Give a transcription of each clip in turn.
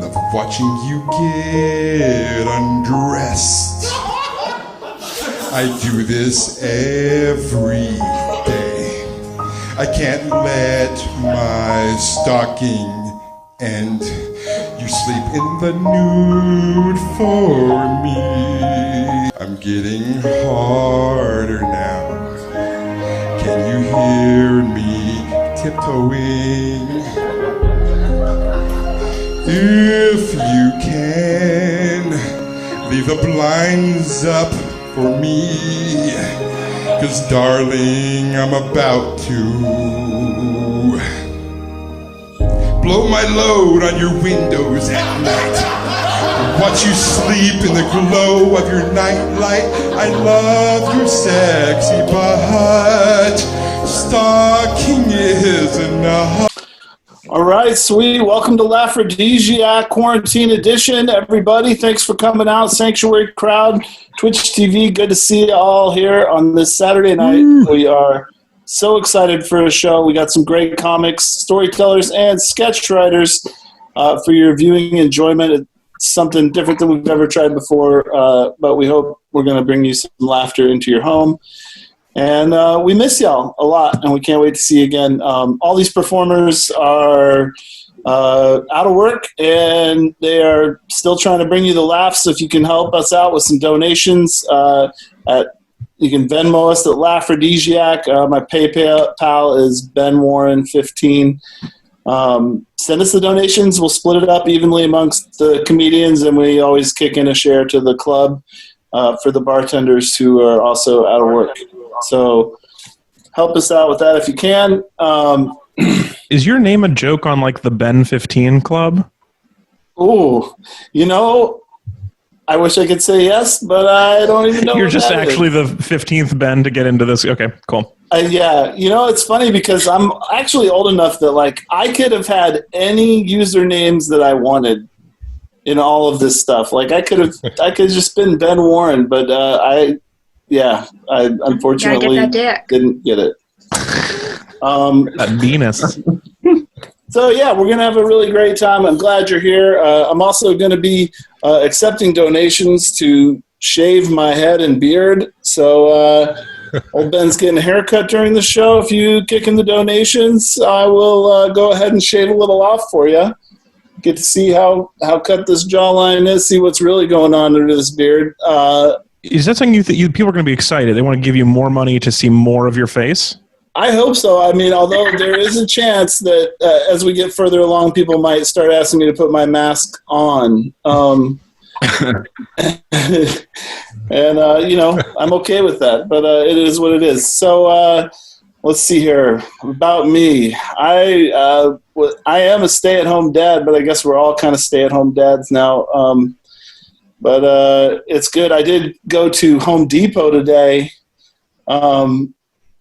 love watching you get undressed. I do this every day. I can't let my stocking end. You sleep in the nude for me. I'm getting harder now. Can you hear me tiptoeing? If you can, leave the blinds up for me, 'cause darling, I'm about to blow my load on your windows at night. Watch you sleep in the glow of your nightlight. I love your sexy butt. Stalking is enough. All right, sweet. Welcome to Laughrodisiac Quarantine Edition, everybody. Thanks for coming out, Sanctuary crowd, Twitch TV. Good to see you all here on this Saturday night. We are so excited for a show. We got some great comics, storytellers, and sketch writers for your viewing enjoyment. It's something different than we've ever tried before, but we hope we're going to bring you some laughter into your home. And we miss y'all a lot, and we can't wait to see you again. All these performers are out of work, and they are still trying to bring you the laughs. So if you can help us out with some donations, you can Venmo us at Laughrodisiac. My PayPal is BenWarren15. Send us the donations. We'll split it up evenly amongst the comedians, and we always kick in a share to the club for the bartenders who are also out of work. So help us out with that if you can. Is your name a joke on like the Ben 15 Club? Oh, I wish I could say yes, but I don't even know. You're just actually the 15th Ben to get into this. Okay, cool. Yeah, it's funny because I'm actually old enough that like I could have had any usernames that I wanted in all of this stuff. Like I could have just been Ben Warren, but I unfortunately didn't get it. That Venus. So yeah, we're going to have a really great time. I'm glad you're here. I'm also going to be accepting donations to shave my head and beard. So old Ben's getting a haircut during the show. If you kick in the donations, I will go ahead and shave a little off for you. Get to see how cut this jawline is, see what's really going on under this beard. Is that something people are going to be excited? They want to give you more money to see more of your face? I hope so. I mean, although there is a chance that as we get further along, people might start asking me to put my mask on. And, I'm okay with that, but it is what it is. So let's see here. About me. I am a stay-at-home dad, but I guess we're all kind of stay-at-home dads now. But it's good. I did go to Home Depot today,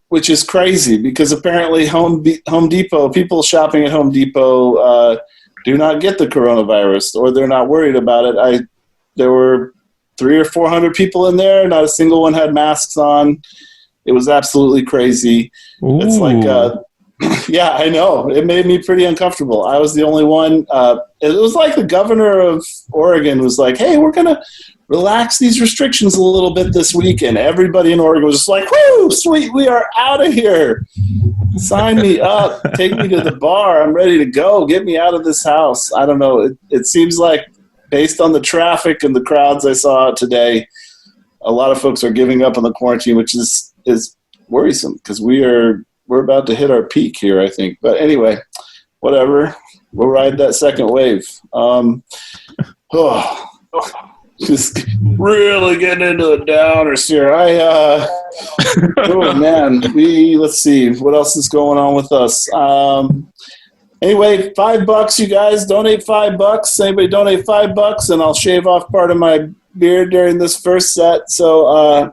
which is crazy because apparently Home Depot, people shopping at Home Depot do not get the coronavirus, or they're not worried about it. There were 300 or 400 people in there. Not a single one had masks on. It was absolutely crazy. Ooh. It's like, yeah, I know. It made me pretty uncomfortable. I was the only one. It was like the governor of Oregon was like, hey, we're going to relax these restrictions a little bit this weekend. Everybody in Oregon was just like, whoo, sweet, we are out of here. Sign me up. Take me to the bar. I'm ready to go. Get me out of this house. I don't know. It seems like based on the traffic and the crowds I saw today, a lot of folks are giving up on the quarantine, which is worrisome because we're about to hit our peak here, I think. But anyway, whatever. We'll ride that second wave. Just really getting into the downers here. Oh man, let's see what else is going on with us. Anyway, $5, you guys donate $5. Anybody donate $5, and I'll shave off part of my beard during this first set. So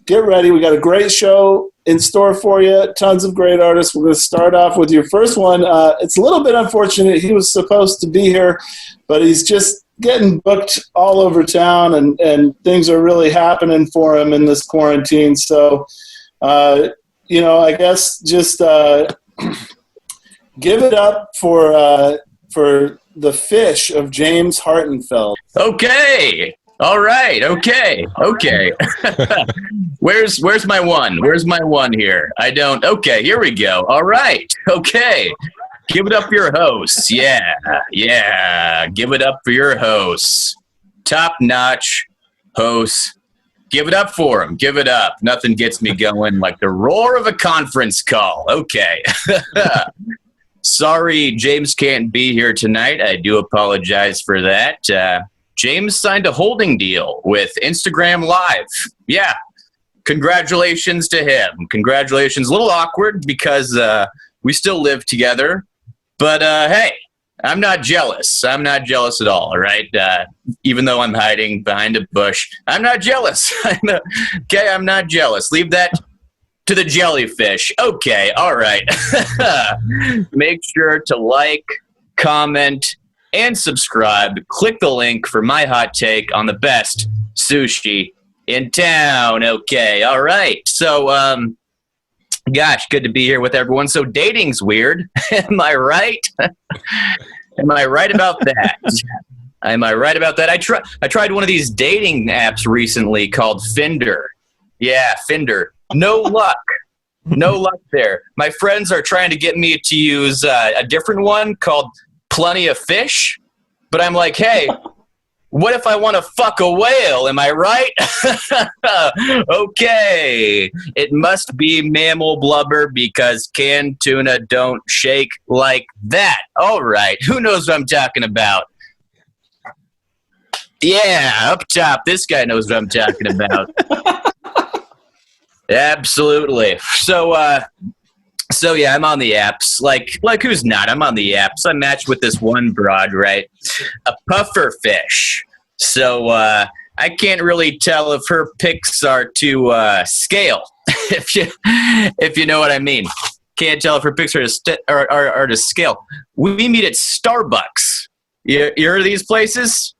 get ready. We got a great show in store for you. Tons of great artists. We're going to start off with your first one. It's a little bit unfortunate. He was supposed to be here, but he's just getting booked all over town, and things are really happening for him in this quarantine. So, I guess just give it up for for the fish of James Hartenfeld. Okay. All right. Okay. Where's my one? Where's my one here? I don't. Okay. Here we go. All right. Okay. Give it up for your hosts. Yeah. Give it up for your hosts. Top-notch hosts. Give it up for them. Give it up. Nothing gets me going like the roar of a conference call. Okay. Sorry, James can't be here tonight. I do apologize for that. James signed a holding deal with Instagram Live. Yeah. Congratulations to him. Congratulations. A little awkward because we still live together. But hey, I'm not jealous. I'm not jealous at all, all right? Even though I'm hiding behind a bush, I'm not jealous. Okay, I'm not jealous. Leave that to the jellyfish. Okay, all right. Make sure to like, comment, and subscribe. Click the link for my hot take on the best sushi in town. Okay, all right. So, gosh, good to be here with everyone. So dating's weird. Am I right? Am I right about that? Am I right about that? I tried one of these dating apps recently called Finder. Yeah, Finder. No luck. No luck there. My friends are trying to get me to use a different one called Plenty of Fish. But I'm like, hey, what if I want to fuck a whale? Am I right? Okay. It must be mammal blubber because canned tuna don't shake like that. All right. Who knows what I'm talking about? Yeah, up top. This guy knows what I'm talking about. Absolutely. So yeah, I'm on the apps. Like who's not? I'm on the apps. I matched with this one broad, right? A puffer fish. So I can't really tell if her pics are to scale, if you know what I mean. Can't tell if her pics are to scale. We meet at Starbucks. You heard of these places?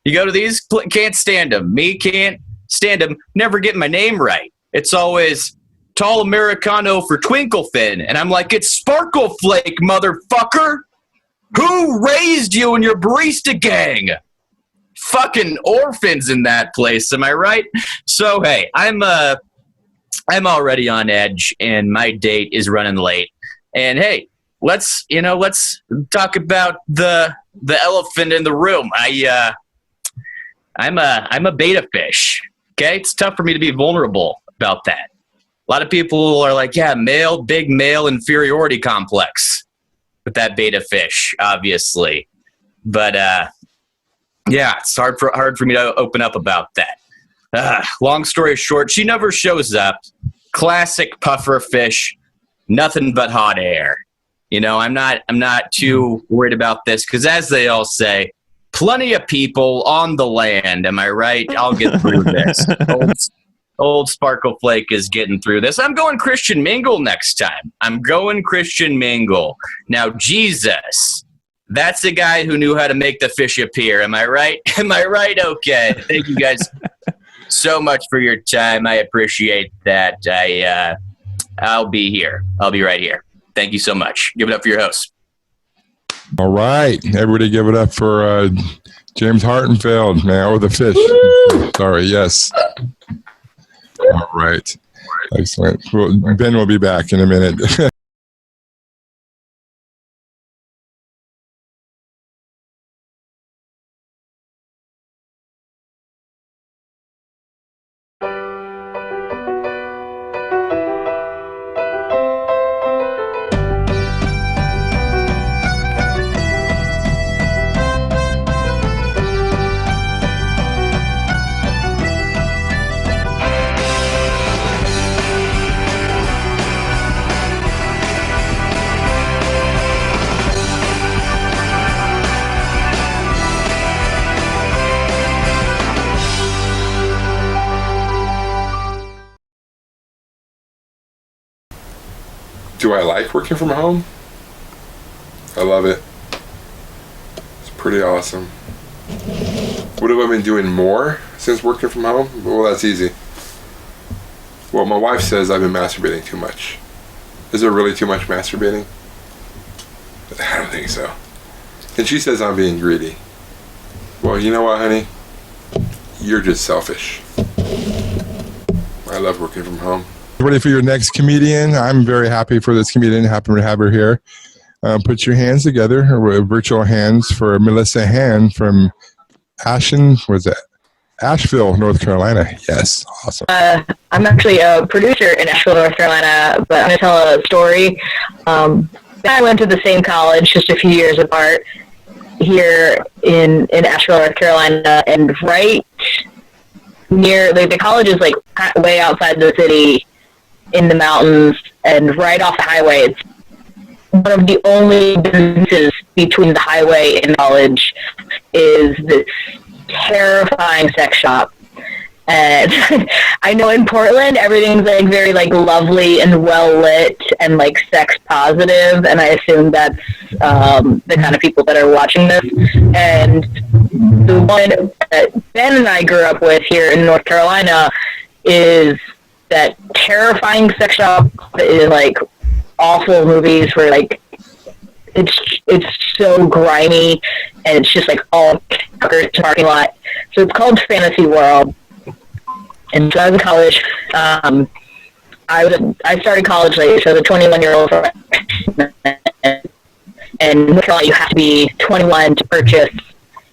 You go to these? Can't stand them. Me can't stand them. Never get my name right. It's always tall Americano for Twinklefin. And I'm like, it's Sparkle Flake, motherfucker. Who raised you in your barista gang? Fucking orphans in that place. Am I right? So, hey, I'm already on edge and my date is running late. And hey, let's talk about the elephant in the room. I'm a beta fish. Okay. It's tough for me to be vulnerable about that. A lot of people are like, yeah, big male inferiority complex with that beta fish, obviously. But, yeah, it's hard for me to open up about that. Long story short, she never shows up. Classic puffer fish, nothing but hot air. You know, I'm not too worried about this because, as they all say, plenty of people on the land. Am I right? I'll get through this. Old Sparkle Flake is getting through this. I'm going Christian Mingle next time. I'm going Christian Mingle. Now, Jesus, that's the guy who knew how to make the fish appear. Am I right? Am I right? Okay. Thank you guys so much for your time. I appreciate that. I'll be here. I'll be right here. Thank you so much. Give it up for your host. All right. Everybody give it up for James Hartenfeld, man, with the fish. Sorry, yes. All right. Excellent. Well, Ben will be back in a minute. Do I like working from home? I love it. It's pretty awesome. What have I been doing more since working from home? Well, that's easy. Well, my wife says I've been masturbating too much. Is there really too much masturbating? I don't think so. And she says I'm being greedy. Well, you know what, honey? You're just selfish. I love working from home. Ready for your next comedian? I'm very happy for this comedian. Happy to have her here. Put your hands together, virtual hands for Melissa Hand from Asheville, North Carolina. Yes, awesome. I'm actually a producer in Asheville, North Carolina, but I'm going to tell a story. I went to the same college, just a few years apart, here in Asheville, North Carolina, and right near, the college is like way outside the city in the mountains, and right off the highway. It's one of the only businesses between the highway and college is this terrifying sex shop. And I know in Portland everything's like very like lovely and well lit and like sex positive, and I assume that's the kind of people that are watching this. And the one that Ben and I grew up with here in North Carolina is that terrifying sex shop in like awful movies where like it's so grimy and it's just like all parking lot. So it's called Fantasy World. And so I was in college. I started college late, so the 21-year-old. And in North Carolina, you have to be 21 to purchase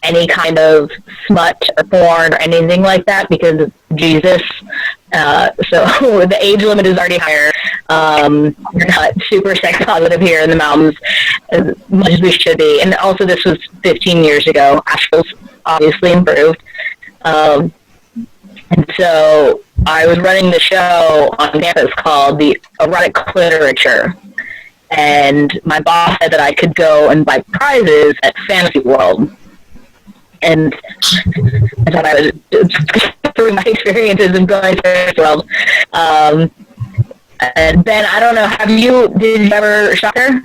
any kind of smut or porn or anything like that because of Jesus. So the age limit is already higher. We're not super sex positive here in the mountains as much as we should be. And also, this was 15 years ago. Asheville's obviously improved. And so I was running the show on campus called the Erotic Literature. And my boss said that I could go and buy prizes at Fantasy World. And I thought I was through my experiences of going to Fantasy World. And Ben, I don't know, did you ever shop there?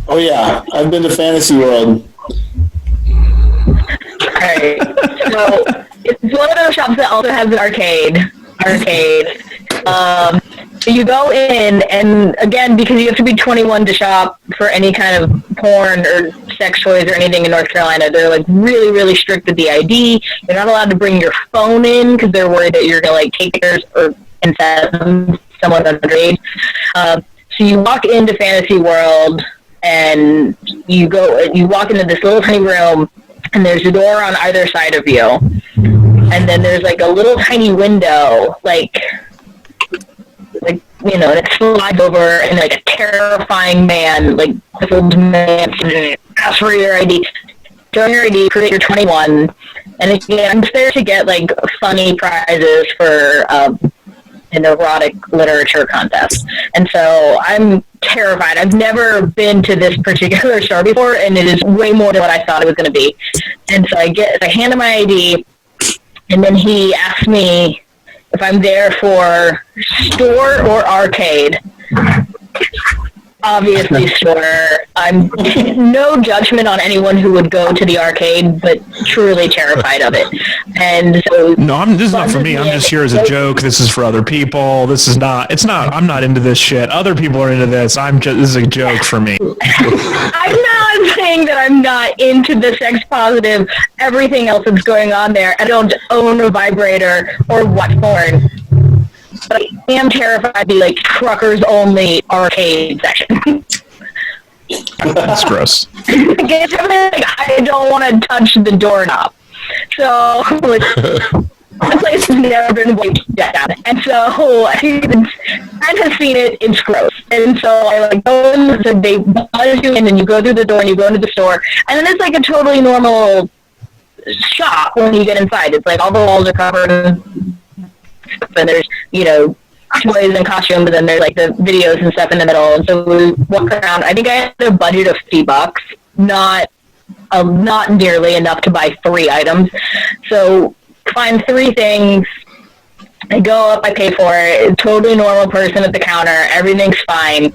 Oh yeah, I've been to Fantasy World. Alright, so it's one of those shops that also has an arcade. So you go in, and again, because you have to be 21 to shop for any kind of porn or sex toys or anything in North Carolina, they're like really, really strict with the ID. You're not allowed to bring your phone in because they're worried that you're gonna like take yours or incest someone underage. So you walk into Fantasy World, and you walk into this little tiny room, and there's a door on either side of you, and then there's like a little tiny window, like you know, and it slides over, and like a terrifying man, like this old man, asks for your ID, show your ID, prove that you're 21, and again, I'm just there to get like funny prizes for an erotic literature contest, and so I'm terrified. I've never been to this particular store before, and it is way more than what I thought it was going to be. And so I hand him my ID, and then he asks me if I'm there for store or arcade. Obviously store. I'm no judgment on anyone who would go to the arcade, but truly terrified of it. And so No, this is not for me. I'm just here as a joke. This is for other people. I'm not into this shit. Other people are into this. This is a joke for me. I'm not saying that I'm not into the sex positive, everything else that's going on there. I don't own a vibrator or watch porn. But I am terrified of the like truckers only arcade section. That's gross. I don't want to touch the doorknob. So the place has never been wiped down. And so I think Brent has seen it, it's gross. And so I like go in, so they buzz you in, and you go through the door and you go into the store, and then it's like a totally normal shop when you get inside. It's like all the walls are covered and there's, you know, toys and costumes, and then there's like the videos and stuff in the middle. And so we walk around. I think I had a budget of $50, not nearly enough to buy 3 items. So find 3 things. I go up, I pay for it. Totally normal person at the counter. Everything's fine.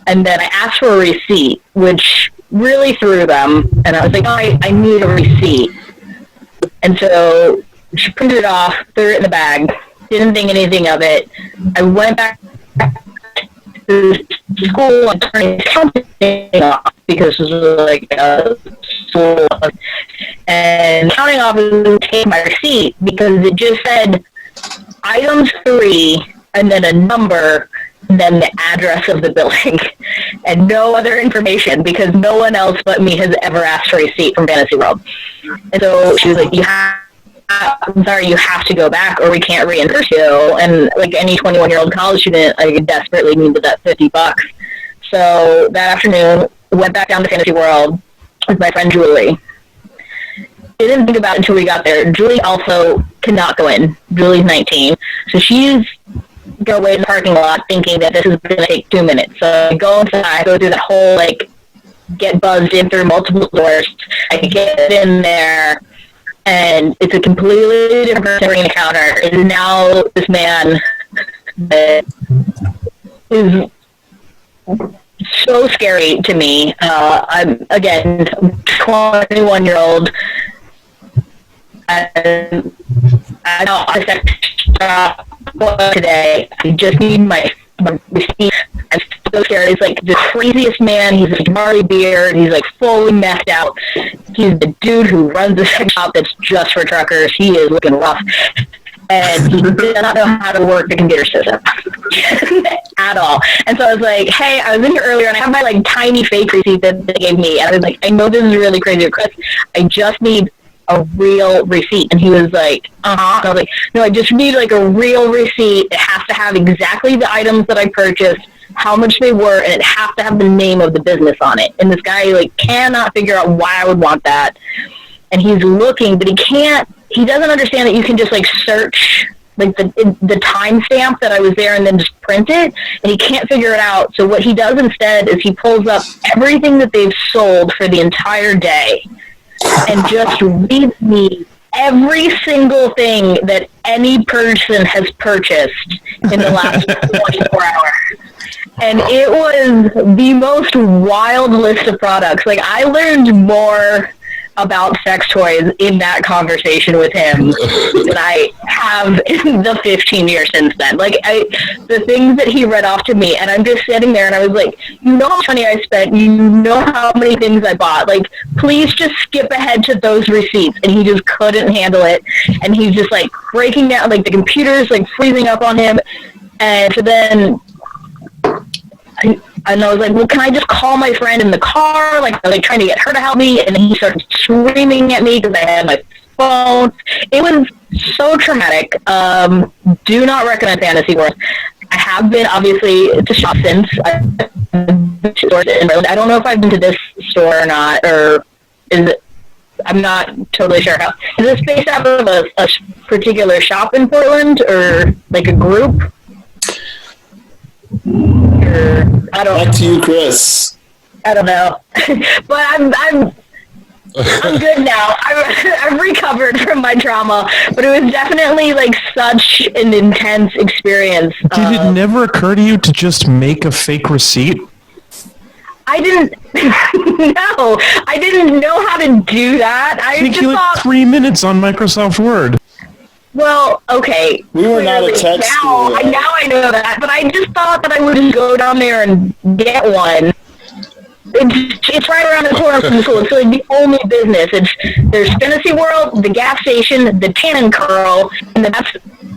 And then I asked for a receipt, which really threw them. And I was like, oh, I need a receipt. And so she printed it off, threw it in the bag. Didn't think anything of it. I went back to school and turned accounting off because it was like a full of, and counting officer take my receipt because it just said items 3 and then a number and then the address of the building and no other information because no one else but me has ever asked for a receipt from Fantasy World. And so she was like, I'm sorry, you have to go back or we can't reimburse you. And like any 21-year-old college student, I desperately needed that $50. So that afternoon, went back down to Fantasy World with my friend Julie. Didn't think about it until we got there. Julie also cannot go in. Julie's 19. So she's go away in the parking lot thinking that this is going to take 2 minutes. So I go inside, go through the whole, like, get buzzed in through multiple doors. I get in there, and it's a completely different person bringing the counter. It is now this man that is so scary to me. I'm, again, 21-year-old. I know I today. I just need my receipt. I'm so scared. He's like the craziest man. He's a gnarly beard. He's like fully messed out. He's the dude who runs the sex shop that's just for truckers. He is looking rough. And he did not know how to work the computer system at all. And so I was like, hey, I was in here earlier and I have my like tiny fake receipt that they gave me. And I was like, I know this is really crazy, Chris. I just need a real receipt. And he was like, uh-huh. And I was like, no, I just need like a real receipt. It has to have exactly the items that I purchased, how much they were, and it has to have the name of the business on it. And this guy like cannot figure out why I would want that. And he's looking, but he doesn't understand that you can just like search like the timestamp that I was there and then just print it, and he can't figure it out. So what he does instead is he pulls up everything that they've sold for the entire day and just reads me every single thing that any person has purchased in the last 24 hours. And it was the most wild list of products. Like, I learned more about sex toys in that conversation with him than I have in the 15 years since then. Like, the things that he read off to me, and I'm just sitting there and I was like, you know how much money I spent, you know how many things I bought, like, please just skip ahead to those receipts. And he just couldn't handle it, and he's just like breaking down, like the computer's like freezing up on him. And so then and I was like, well, can I just call my friend in the car? Like trying to get her to help me. And then he started screaming at me because I had my phone. It was so traumatic. Do not recommend Fantasy World. I have been, obviously, to shop since. I've been to stores in Maryland. I don't know if I've been to this store or not, or is it? I'm not totally sure how. Is this based out of a particular shop in Portland, or like a group? I don't. Back to you, Chris. I don't know, but I'm good now. I've recovered from my trauma, but it was definitely like such an intense experience. Did it never occur to you to just make a fake receipt? I didn't. No, I didn't know how to do that. I It took you like 3 minutes on Microsoft Word. Well, okay. We were not a tech school. Now I know that, but I just thought that I would just go down there and get one. It's right around the corner from the school. It's like the only business. There's Fantasy World, the gas station, the Tannin Curl, and that's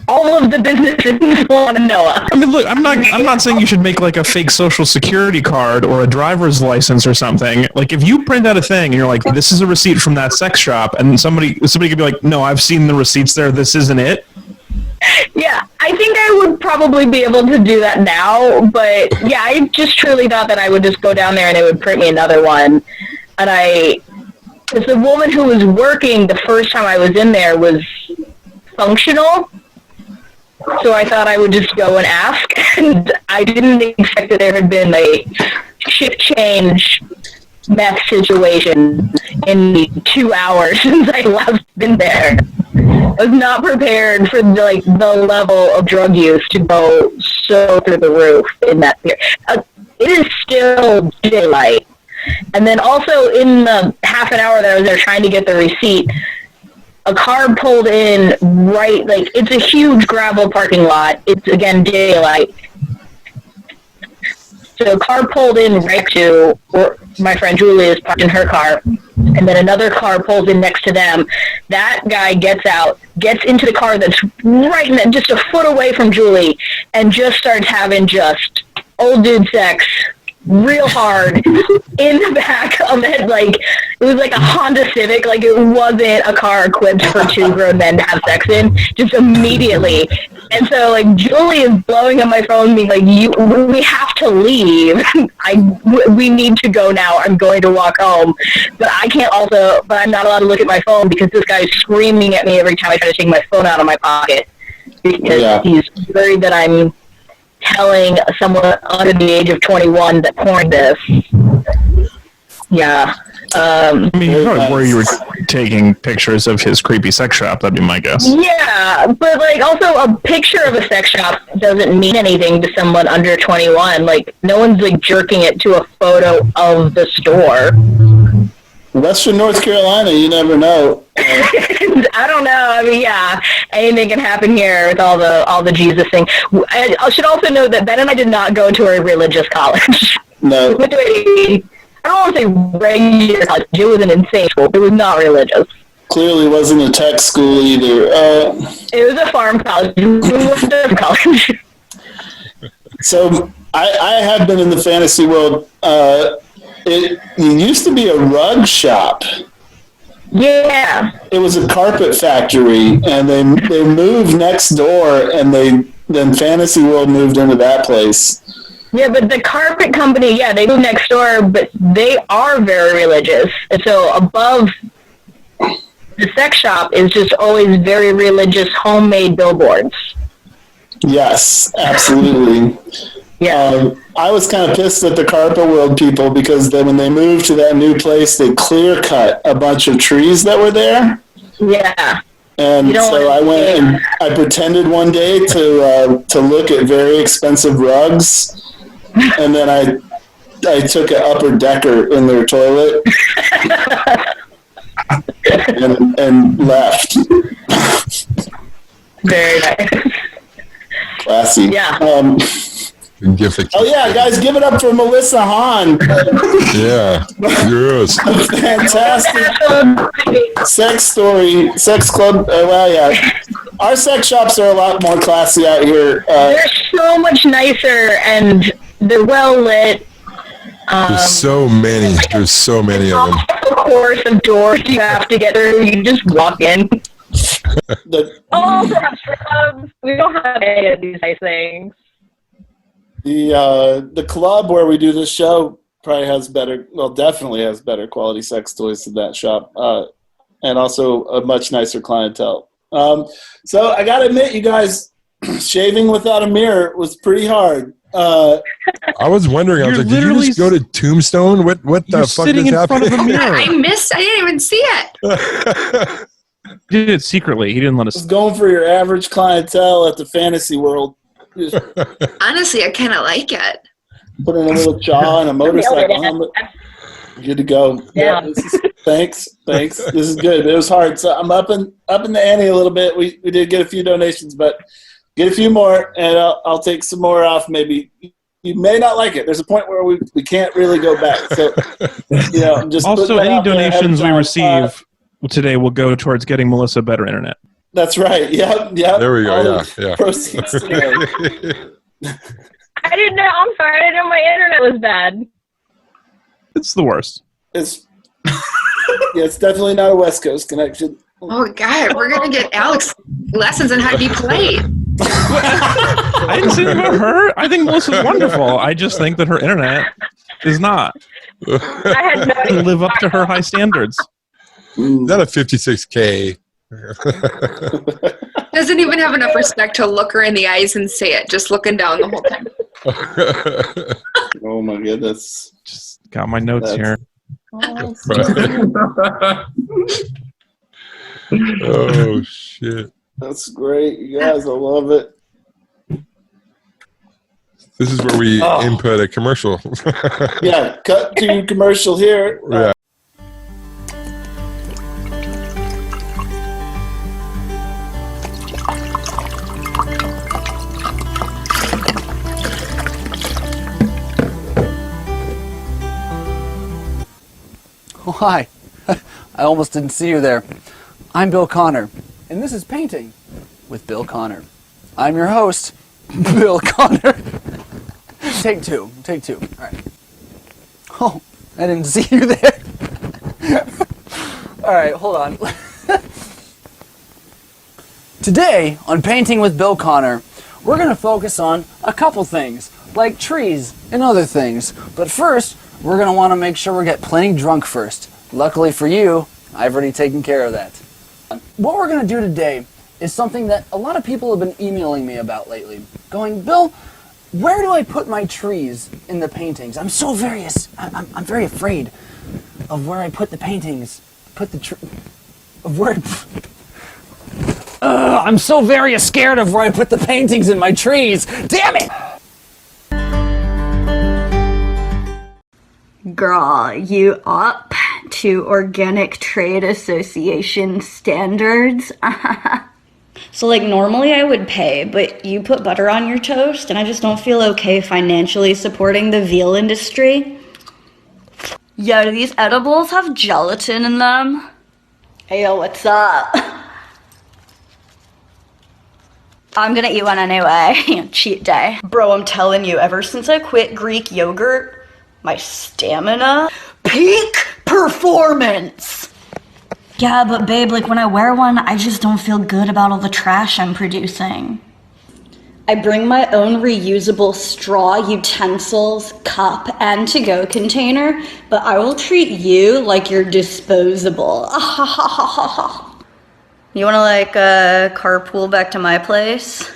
all of the businesses in Noah. I mean, look, I'm not saying you should make like a fake social security card or a driver's license or something. Like, if you print out a thing and you're like, this is a receipt from that sex shop, and somebody could be like, no, I've seen the receipts there, this isn't it. Yeah, I think I would probably be able to do that now, but yeah, I just truly thought that I would just go down there and it would print me another one. And because the woman who was working the first time I was in there was functional, so I thought I would just go and ask, and I didn't expect that there had been a shift change meth situation in the 2 hours since I last been there. I was not prepared for the level of drug use to go so through the roof in that period. It is still daylight. And then also in the half an hour that I was there trying to get the receipt, a car pulled in it's a huge gravel parking lot. It's, again, daylight. So a car pulled in right to where my friend Julie is parked in her car. and then another car pulls in next to them. That guy gets out, gets into the car that's right in just a foot away from Julie, and just starts having just old dude sex real hard in the back of it. Like, it was like a Honda Civic. Like, it wasn't a car equipped for two grown men to have sex in, just immediately. And so, like, Julie is blowing up my phone, being like, we have to leave. We need to go now. I'm going to walk home. But I'm not allowed to look at my phone because this guy's screaming at me every time I try to take my phone out of my pocket. Because he's worried that I'm telling someone under the age of 21 that porn this. Yeah. I mean, you probably worry you were taking pictures of his creepy sex shop. That'd be my guess. Yeah, but like also a picture of a sex shop doesn't mean anything to someone under 21. Like, no one's like jerking it to a photo of the store. Western North Carolina, you never know. I don't know. I mean, yeah, anything can happen here with all the Jesus thing. I should also note that Ben and I did not go to a religious college. No. We went to I don't want to say regular college. It was an insane school. It was not religious. Clearly wasn't a tech school either. It was a farm college. We went to college. So I have been in the fantasy world. It used to be a rug shop. Yeah. It was a carpet factory, and they moved next door, and then Fantasy World moved into that place. Yeah, but the carpet company, they moved next door, but they are very religious. And so above the sex shop is just always very religious homemade billboards. Yes, absolutely. Yeah. I was kind of pissed at the Carpet World people because when they moved to that new place, they clear cut a bunch of trees that were there. Yeah. And so I went and I pretended one day to look at very expensive rugs, and then I took an upper decker in their toilet and left. Very nice. Classy. Yeah. Guys, give it up for Melissa Hahn. Yeah. Yes. Fantastic sex club. Our sex shops are a lot more classy out here. They're so much nicer, and they're well lit. There's so many of them. A course of doors you have to get through. You just walk in. Also have strip clubs. We don't have any of these nice things. The club where we do this show definitely has better quality sex toys than that shop, and also a much nicer clientele. So I gotta admit, you guys, shaving without a mirror was pretty hard. I was wondering, I was like, did you just go to Tombstone? What the fuck sitting is in front of a mirror. I didn't even see it. He did it secretly. He didn't let us. Just going for your average clientele at the Fantasy World. Just Honestly, I kind of like it. put in a little jaw and a motorcycle helmet. Good to go. Yeah. Thanks. This is good. It was hard, so I'm up in the ante a little bit. We did get a few donations, but get a few more, and I'll take some more off. Maybe you may not like it. There's a point where we can't really go back. So I'm just Also, any donations we time. receive today will go towards getting Melissa better internet. That's right. Yep. There we go. Yeah. Proceeds today. I didn't know. I'm sorry. I didn't know my internet was bad. It's the worst. It's definitely not a West Coast connection. Oh, God. We're going to get Alex lessons on how to be polite. I didn't say anything about her. I think Melissa's wonderful. I just think that her internet is not. I had no idea. Live up to her high standards. Is that a 56K? Doesn't even have enough respect to look her in the eyes and say it. Just looking down the whole time. Oh my goodness. Just got my notes here. Oh shit. That's great, you guys. I love it. This is where we input a commercial. Yeah, cut to commercial here. Yeah. Oh, hi. I almost didn't see you there. I'm Bill Connor, and this is Painting with Bill Connor. I'm your host, Bill Connor. Take two. All right. Oh, I didn't see you there. All right, hold on. Today, on Painting with Bill Connor, we're going to focus on a couple things, like trees and other things. But first, we're going to want to make sure we get plenty drunk first. Luckily for you, I've already taken care of that. What we're going to do today is something that a lot of people have been emailing me about lately. Going, Bill, where do I put my trees in the paintings? I'm very afraid of where I put the paintings. I'm so very scared of where I put the paintings in my trees. Damn it! Girl, you up to Organic Trade Association standards? So like normally I would pay, but you put butter on your toast and I just don't feel okay financially supporting the veal industry. Yo, do these edibles have gelatin in them? Hey yo, what's up? I'm gonna eat one anyway. Cheat day. Bro, I'm telling you, ever since I quit Greek yogurt, my stamina, peak performance. Yeah, but babe, like when I wear one, I just don't feel good about all the trash I'm producing. I bring my own reusable straw, utensils, cup, and to-go container, but I will treat you like you're disposable. You wanna like carpool back to my place?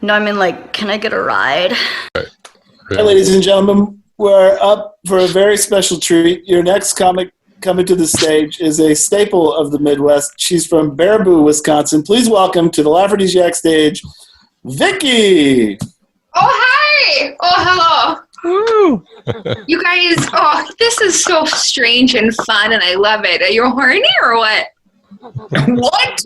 No, I mean like, can I get a ride? Hey, ladies and gentlemen, we're up for a very special treat. Your next comic coming to the stage is a staple of the Midwest. She's from Baraboo, Wisconsin. Please welcome to the Laughrodisiac stage, Vicky. Oh, hi. Oh, hello. Woo. You guys, this is so strange and fun, and I love it. Are you horny or what? What?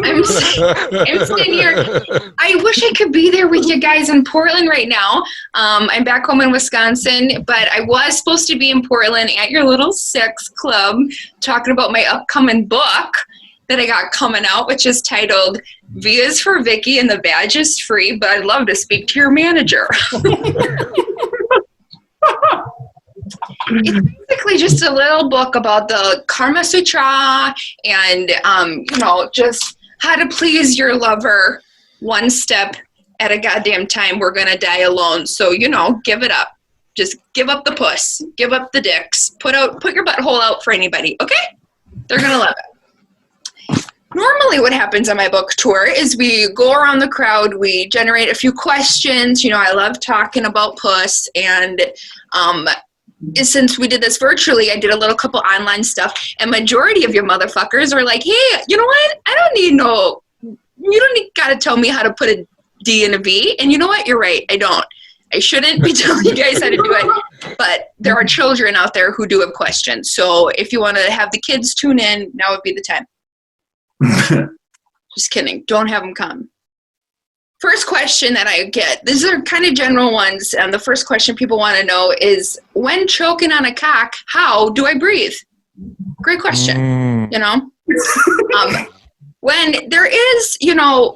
I'm sitting here. I wish I could be there with you guys in Portland right now. I'm back home in Wisconsin, but I was supposed to be in Portland at your little Six Club talking about my upcoming book that I got coming out, which is titled V is for Vicky and the badge is free, but I'd love to speak to your manager. It's basically just a little book about the Karma Sutra and, just how to please your lover one step at a goddamn time. We're going to die alone. So, give it up. Just give up the puss. Give up the dicks. Put your butthole out for anybody. Okay? They're going to love it. Normally what happens on my book tour is we go around the crowd, we generate a few questions. I love talking about puss, and since we did this virtually, I did a little couple online stuff, and majority of you motherfuckers are like, hey, you know what? You don't got to tell me how to put a D and a V, and you know what? You're right. I shouldn't be telling you guys how to do it, but there are children out there who do have questions. So if you want to have the kids tune in, now would be the time. Just kidding. Don't have them come. First question that I get, these are kind of general ones, and the first question people want to know is, when choking on a cock, how do I breathe? Great question, when there is,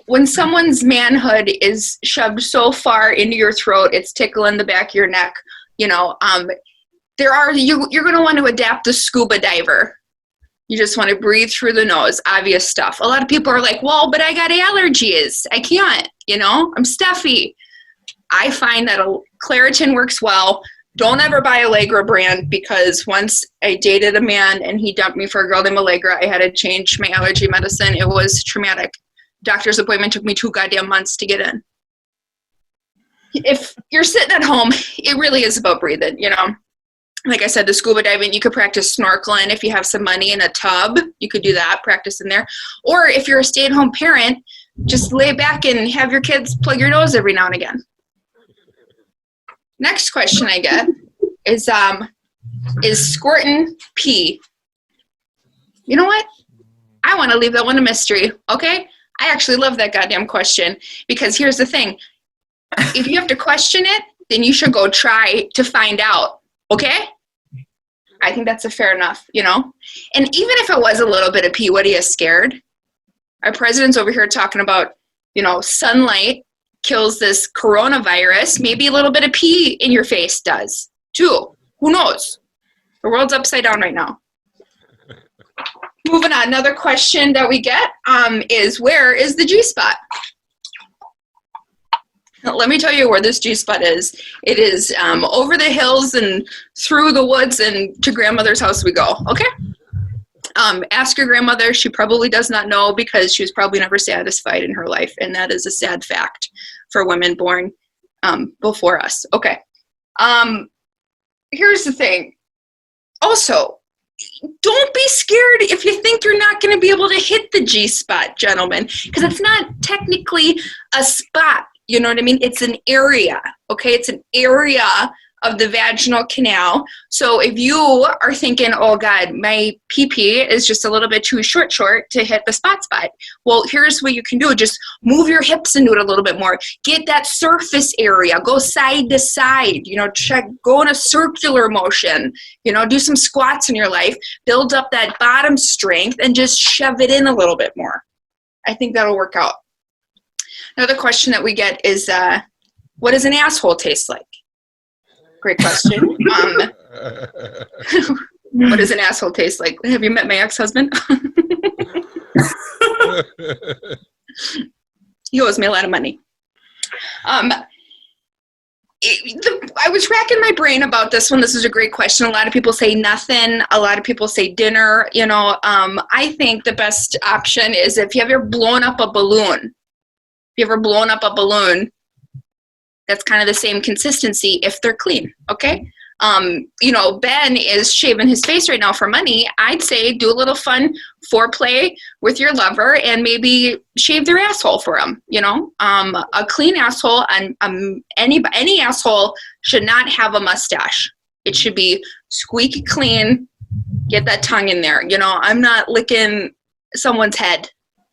when someone's manhood is shoved so far into your throat, it's tickling the back of your neck, you're going to want to adapt the scuba diver. You just want to breathe through the nose, obvious stuff. A lot of people are like, well, but I got allergies. I can't, I'm stuffy. I find that Claritin works well. Don't ever buy Allegra brand, because once I dated a man and he dumped me for a girl named Allegra, I had to change my allergy medicine. It was traumatic. Doctor's appointment took me 2 goddamn months to get in. If you're sitting at home, it really is about breathing, Like I said, the scuba diving, you could practice snorkeling. If you have some money in a tub, you could do that, practice in there. Or if you're a stay-at-home parent, just lay back and have your kids plug your nose every now and again. Next question I get is squirting pee? You know what? I want to leave that one a mystery, okay? I actually love that goddamn question, because here's the thing. If you have to question it, then you should go try to find out. Okay? I think that's a fair enough, you know? And even if it was a little bit of pee, what are you scared? Our president's over here talking about, you know, sunlight kills this coronavirus. Maybe a little bit of pee in your face does, too. Who knows? The world's upside down right now. Moving on, another question that we get is, where is the G-spot? Let me tell you where this G-spot is. It is over the hills and through the woods and to grandmother's house we go, okay? Ask your grandmother. She probably does not know because she was probably never satisfied in her life, and that is a sad fact for women born before us. Okay. Here's the thing. Also, don't be scared if you think you're not going to be able to hit the G-spot, gentlemen, because it's not technically a spot. You know what I mean? It's an area, okay? It's an area of the vaginal canal. So if you are thinking, oh God, my pee-pee is just a little bit too short to hit the spot. Well, here's what you can do. Just move your hips into it a little bit more. Get that surface area. Go side to side. You know, go in a circular motion. You know, do some squats in your life. Build up that bottom strength and just shove it in a little bit more. I think that'll work out. Another question that we get is, what does an asshole taste like? Great question. What does an asshole taste like? Have you met my ex-husband? He owes me a lot of money. I was racking my brain about this one. This is a great question. A lot of people say nothing. A lot of people say dinner. You know, I think the best option is if you ever blown up a balloon. If you ever blown up a balloon, that's kind of the same consistency if they're clean, okay? You know, Ben is shaving his face right now for money. I'd say do a little fun foreplay with your lover and maybe shave their asshole for him, you know? A clean asshole, and any asshole should not have a mustache. It should be squeaky clean. Get that tongue in there. You know, I'm not licking someone's head,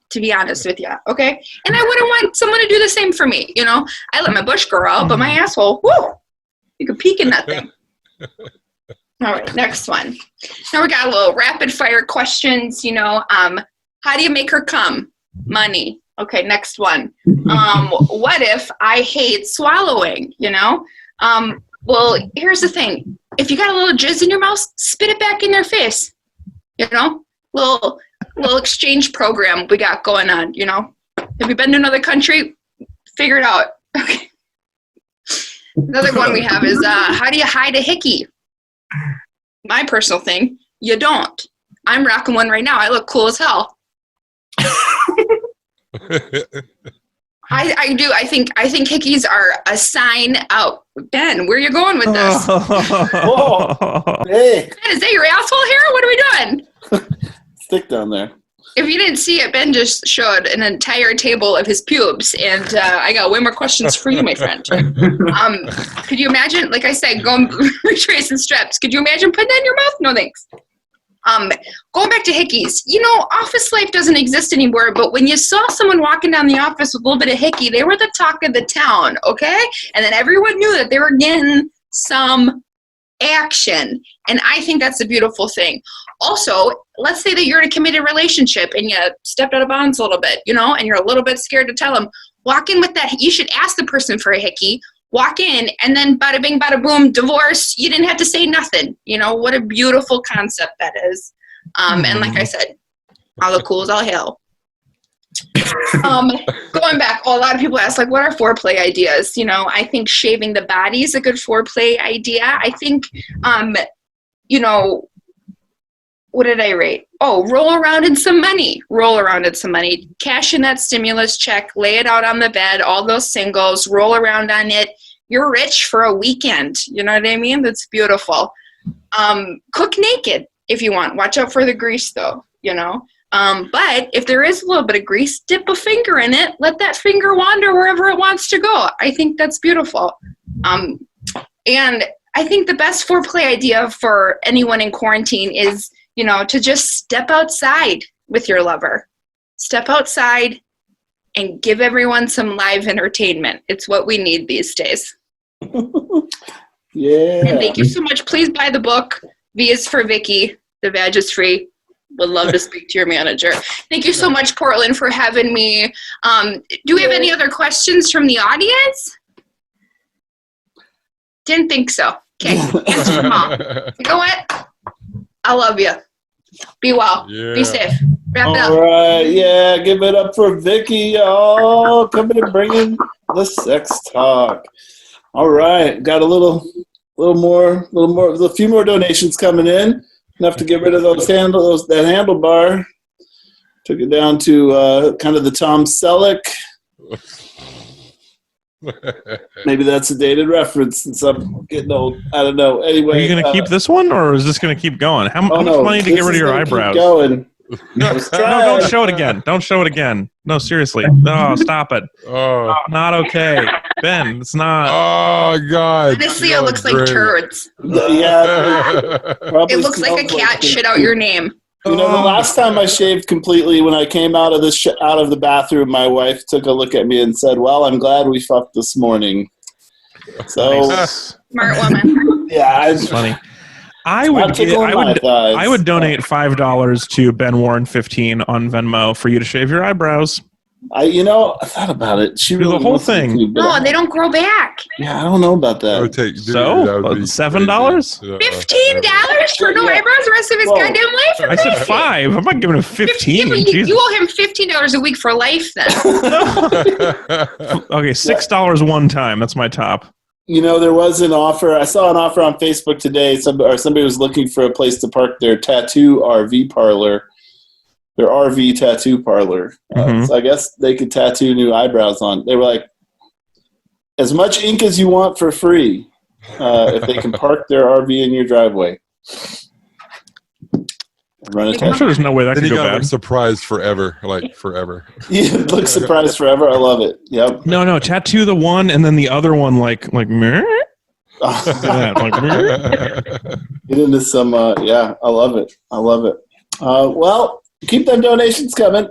to be honest with you, okay? And I wouldn't want someone to do the same for me, you know? I let my bush grow out, but my asshole, whoo, you can peek in that thing. All right, next one. Now we got a little rapid fire questions, you know. How do you make her come? Money. Okay, next one. What if I hate swallowing, you know? Well, here's the thing. If you got a little jizz in your mouth, spit it back in their face, you know? Little exchange program we got going on, you know. Have you been to another country? Figure it out. Okay. Another one we have is, how do you hide a hickey? My personal thing, you don't. I'm rocking one right now. I look cool as hell. I do. I think hickeys are a sign out. Ben, where are you going with this? Oh, hey. Ben, is that your asshole hair? What are we doing? Stick down there. If you didn't see it, Ben just showed an entire table of his pubes, and I got way more questions for you, my friend. Could you imagine, like I said, going retracing steps, could you imagine putting that in your mouth? No thanks. Going back to hickeys, you know, office life doesn't exist anymore, but when you saw someone walking down the office with a little bit of hickey, they were the talk of the town, okay? And then everyone knew that they were getting some action, and I think that's a beautiful thing. Also, let's say that you're in a committed relationship and you stepped out of bounds a little bit, you know, and you're a little bit scared to tell them. Walk in with that. You should ask the person for a hickey. Walk in, and then bada bing, bada boom, divorce. You didn't have to say nothing. You know, what a beautiful concept that is. And like I said, all the cool as all hell. Going back, a lot of people ask, like, what are foreplay ideas? You know, I think shaving the body is a good foreplay idea. I think, you know, what did I rate? Oh, roll around in some money. Roll around in some money. Cash in that stimulus check. Lay it out on the bed. All those singles. Roll around on it. You're rich for a weekend. You know what I mean? That's beautiful. Cook naked if you want. Watch out for the grease, though, you know. But if there is a little bit of grease, dip a finger in it. Let that finger wander wherever it wants to go. I think that's beautiful. And I think the best foreplay idea for anyone in quarantine is, you know, to just step outside with your lover. Step outside and give everyone some live entertainment. It's what we need these days. Yeah. And thank you so much. Please buy the book. V is for Vicky. The badge is free. Would love to speak to your manager. Thank you so much, Portland, for having me. Do we have any other questions from the audience? Didn't think so. Okay, answer them all. You know what? I love you. Be well. Yeah. Be safe. Wrap it up. All right, yeah, give it up for Vicky. Oh, coming and bringing the sex talk. All right, got a few more donations coming in. Enough to get rid of that handlebar. Took it down to kind of the Tom Selleck. Maybe that's a dated reference since I'm getting old. I don't know. Anyway, Are you going to keep this one, or is this going to keep going? How much money to get rid of your eyebrows? Going. No, don't show it again. Don't show it again. No, seriously. No, stop it. Oh. Not okay. Ben, it's not. Oh, God. Honestly, it looks like turds. Yeah. It looks like a cat shit out your name. You know, the last time I shaved completely, when I came out of the bathroom, my wife took a look at me and said, "Well, I'm glad we fucked this morning." So, Smart woman. yeah, it's funny. I would donate $5 to Ben Warren 15 on Venmo for you to shave your eyebrows. I thought about it. She do really the whole thing. No, they don't grow back. Yeah, I don't know about that. $7? $15 for no eyebrows the rest of his goddamn life? I said 5. I'm not giving him 15. You owe him $15 a week for life then. Okay, $6 one time. That's my top. You know, there was an offer. I saw an offer on Facebook today. Somebody was looking for a place to park their tattoo RV parlor. Their RV tattoo parlor. So I guess they could tattoo new eyebrows on. They were like, as much ink as you want for free, if they can park their RV in your driveway. I'm sure there's no way that could go bad. Look surprised forever, forever. Yeah, look surprised forever. I love it. Yep. No, tattoo the one and then the other one like meh. Get into some. Yeah, I love it. Well, keep them donations coming.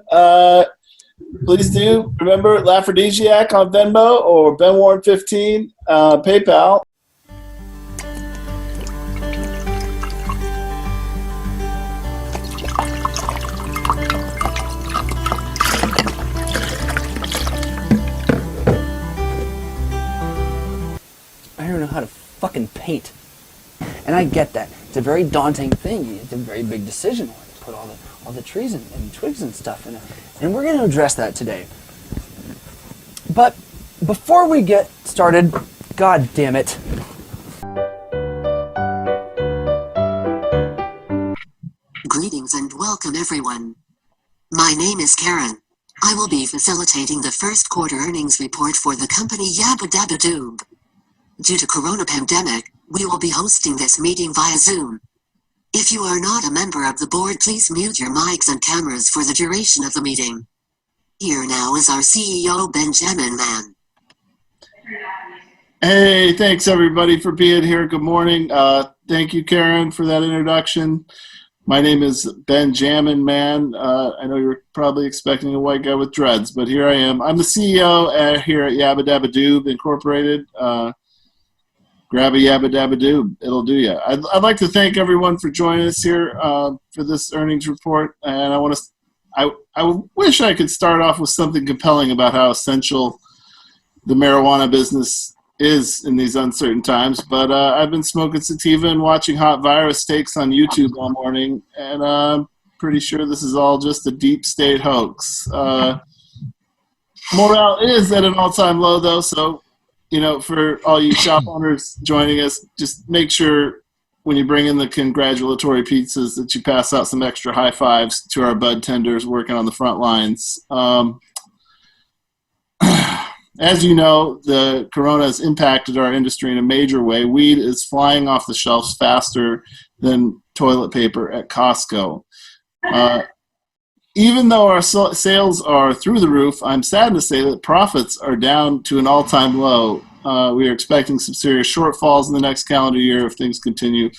Please do remember Laughrodisiac on Venmo or Ben Warren 15 PayPal. I don't know how to fucking paint. And I get that. It's a very daunting thing. It's a very big decision. You put all the trees and twigs and stuff in it. And we're going to address that today. But before we get started, God damn it. Greetings and welcome everyone. My name is Karen. I will be facilitating the first quarter earnings report for the company Yabba Dabba Doob. Due to corona pandemic, we will be hosting this meeting via Zoom. If you are not a member of the board, please mute your mics and cameras for the duration of the meeting. Here now is our CEO, Benjamin Mann. Hey, thanks everybody for being here. Good morning. Thank you, Karen, for that introduction. My name is Benjamin Mann. I know you're probably expecting a white guy with dreads, but here I am. I'm the CEO here at Yabba Dabba Doob Incorporated. Grab a Yabba Dabba Doob. It'll do ya. I'd like to thank everyone for joining us here for this earnings report. And I wish I could start off with something compelling about how essential the marijuana business is in these uncertain times. But I've been smoking sativa and watching hot virus takes on YouTube all morning. And I'm pretty sure this is all just a deep state hoax. Morale is at an all-time low, though, so for all you shop owners joining us, just make sure when you bring in the congratulatory pizzas that you pass out some extra high fives to our bud tenders working on the front lines. As you know, the corona has impacted our industry in a major way. Weed is flying off the shelves faster than toilet paper at Costco. Even though our sales are through the roof, I'm sad to say that profits are down to an all-time low. We are expecting some serious shortfalls in the next calendar year if things continue.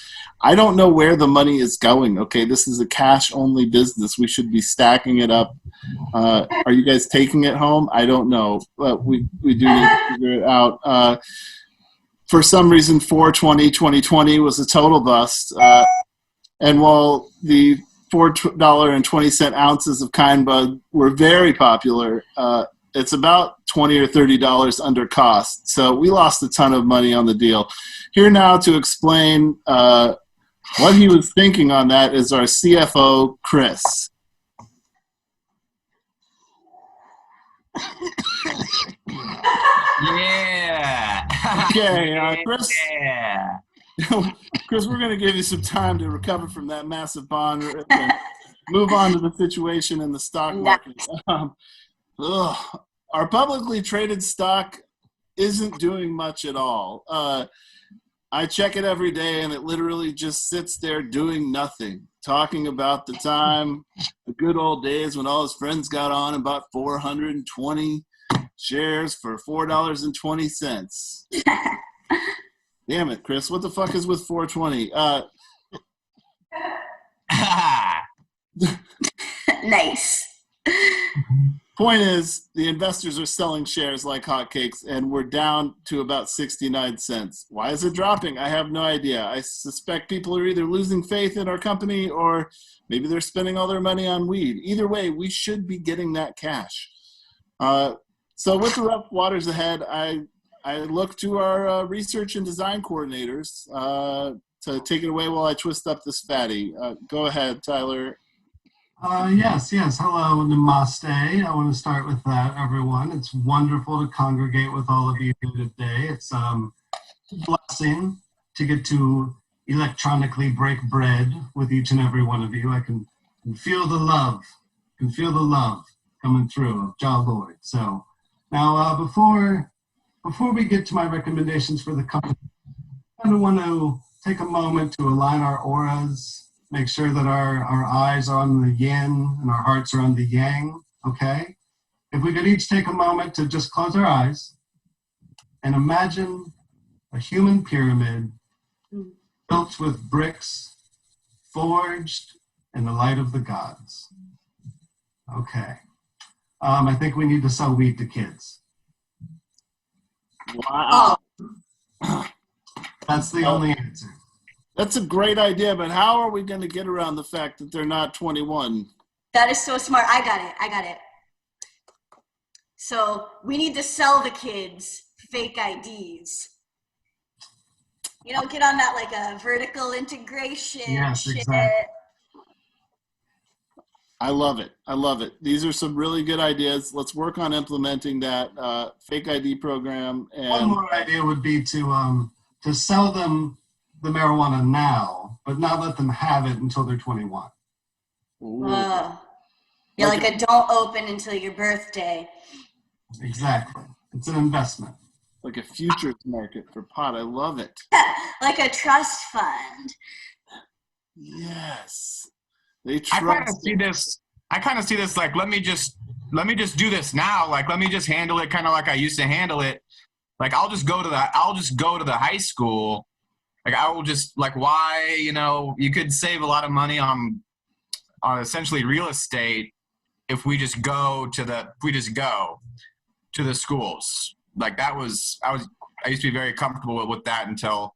I don't know where the money is going. Okay, this is a cash-only business. We should be stacking it up. Are you guys taking it home? I don't know, but we do need to figure it out. For some reason, 4/20/2020 was a total bust. And while the $4.20 ounces of Kind Bud were very popular, it's about $20 or $30 under cost. So we lost a ton of money on the deal. Here now to explain what he was thinking on that is our CFO, Chris. Yeah. Okay, Chris. Yeah. Chris, we're going to give you some time to recover from that massive bond and move on to the situation in the stock market. Our publicly traded stock isn't doing much at all. I check it every day, and it literally just sits there doing nothing, talking about the time, the good old days when all his friends got on and bought 420 shares for $4.20. Damn it, Chris. What the fuck is with 420? Nice. Point is, the investors are selling shares like hotcakes, and we're down to about 69 cents. Why is it dropping? I have no idea. I suspect people are either losing faith in our company or maybe they're spending all their money on weed. Either way, we should be getting that cash. So with the rough waters ahead, I look to our research and design coordinators to take it away while I twist up this fatty. Go ahead, Tyler. Yes. Hello, namaste. I want to start with that, everyone. It's wonderful to congregate with all of you here today. It's a blessing to get to electronically break bread with each and every one of you. I can feel the love. Coming through of Jah Lloyd. So now, before we get to my recommendations for the company, I kind of want to take a moment to align our auras. Make sure that our eyes are on the yin and our hearts are on the yang, okay? If we could each take a moment to just close our eyes and imagine a human pyramid built with bricks forged in the light of the gods. Okay. I think we need to sell weed to kids. Wow. That's the only answer. That's a great idea, but how are we going to get around the fact that they're not 21? That is so smart. I got it. So we need to sell the kids fake IDs. You know, get on that like a vertical integration. Yes, shit. exactly. I love it. These are some really good ideas. Let's work on implementing that fake ID program. And one more idea would be to sell them the marijuana now, but not let them have it until they're 21. Yeah, like a don't open until your birthday. Exactly. It's an investment. Like a futures market for pot. I love it. Like a trust fund. Yes. They I kind of trust see this. I kind of see this like, let me just do this now. Like, let me just handle it kind of like I used to handle it. Like, I'll just go to the high school. Like, I will just like, why, you could save a lot of money on essentially real estate if we just go to the schools. Like I used to be very comfortable with that until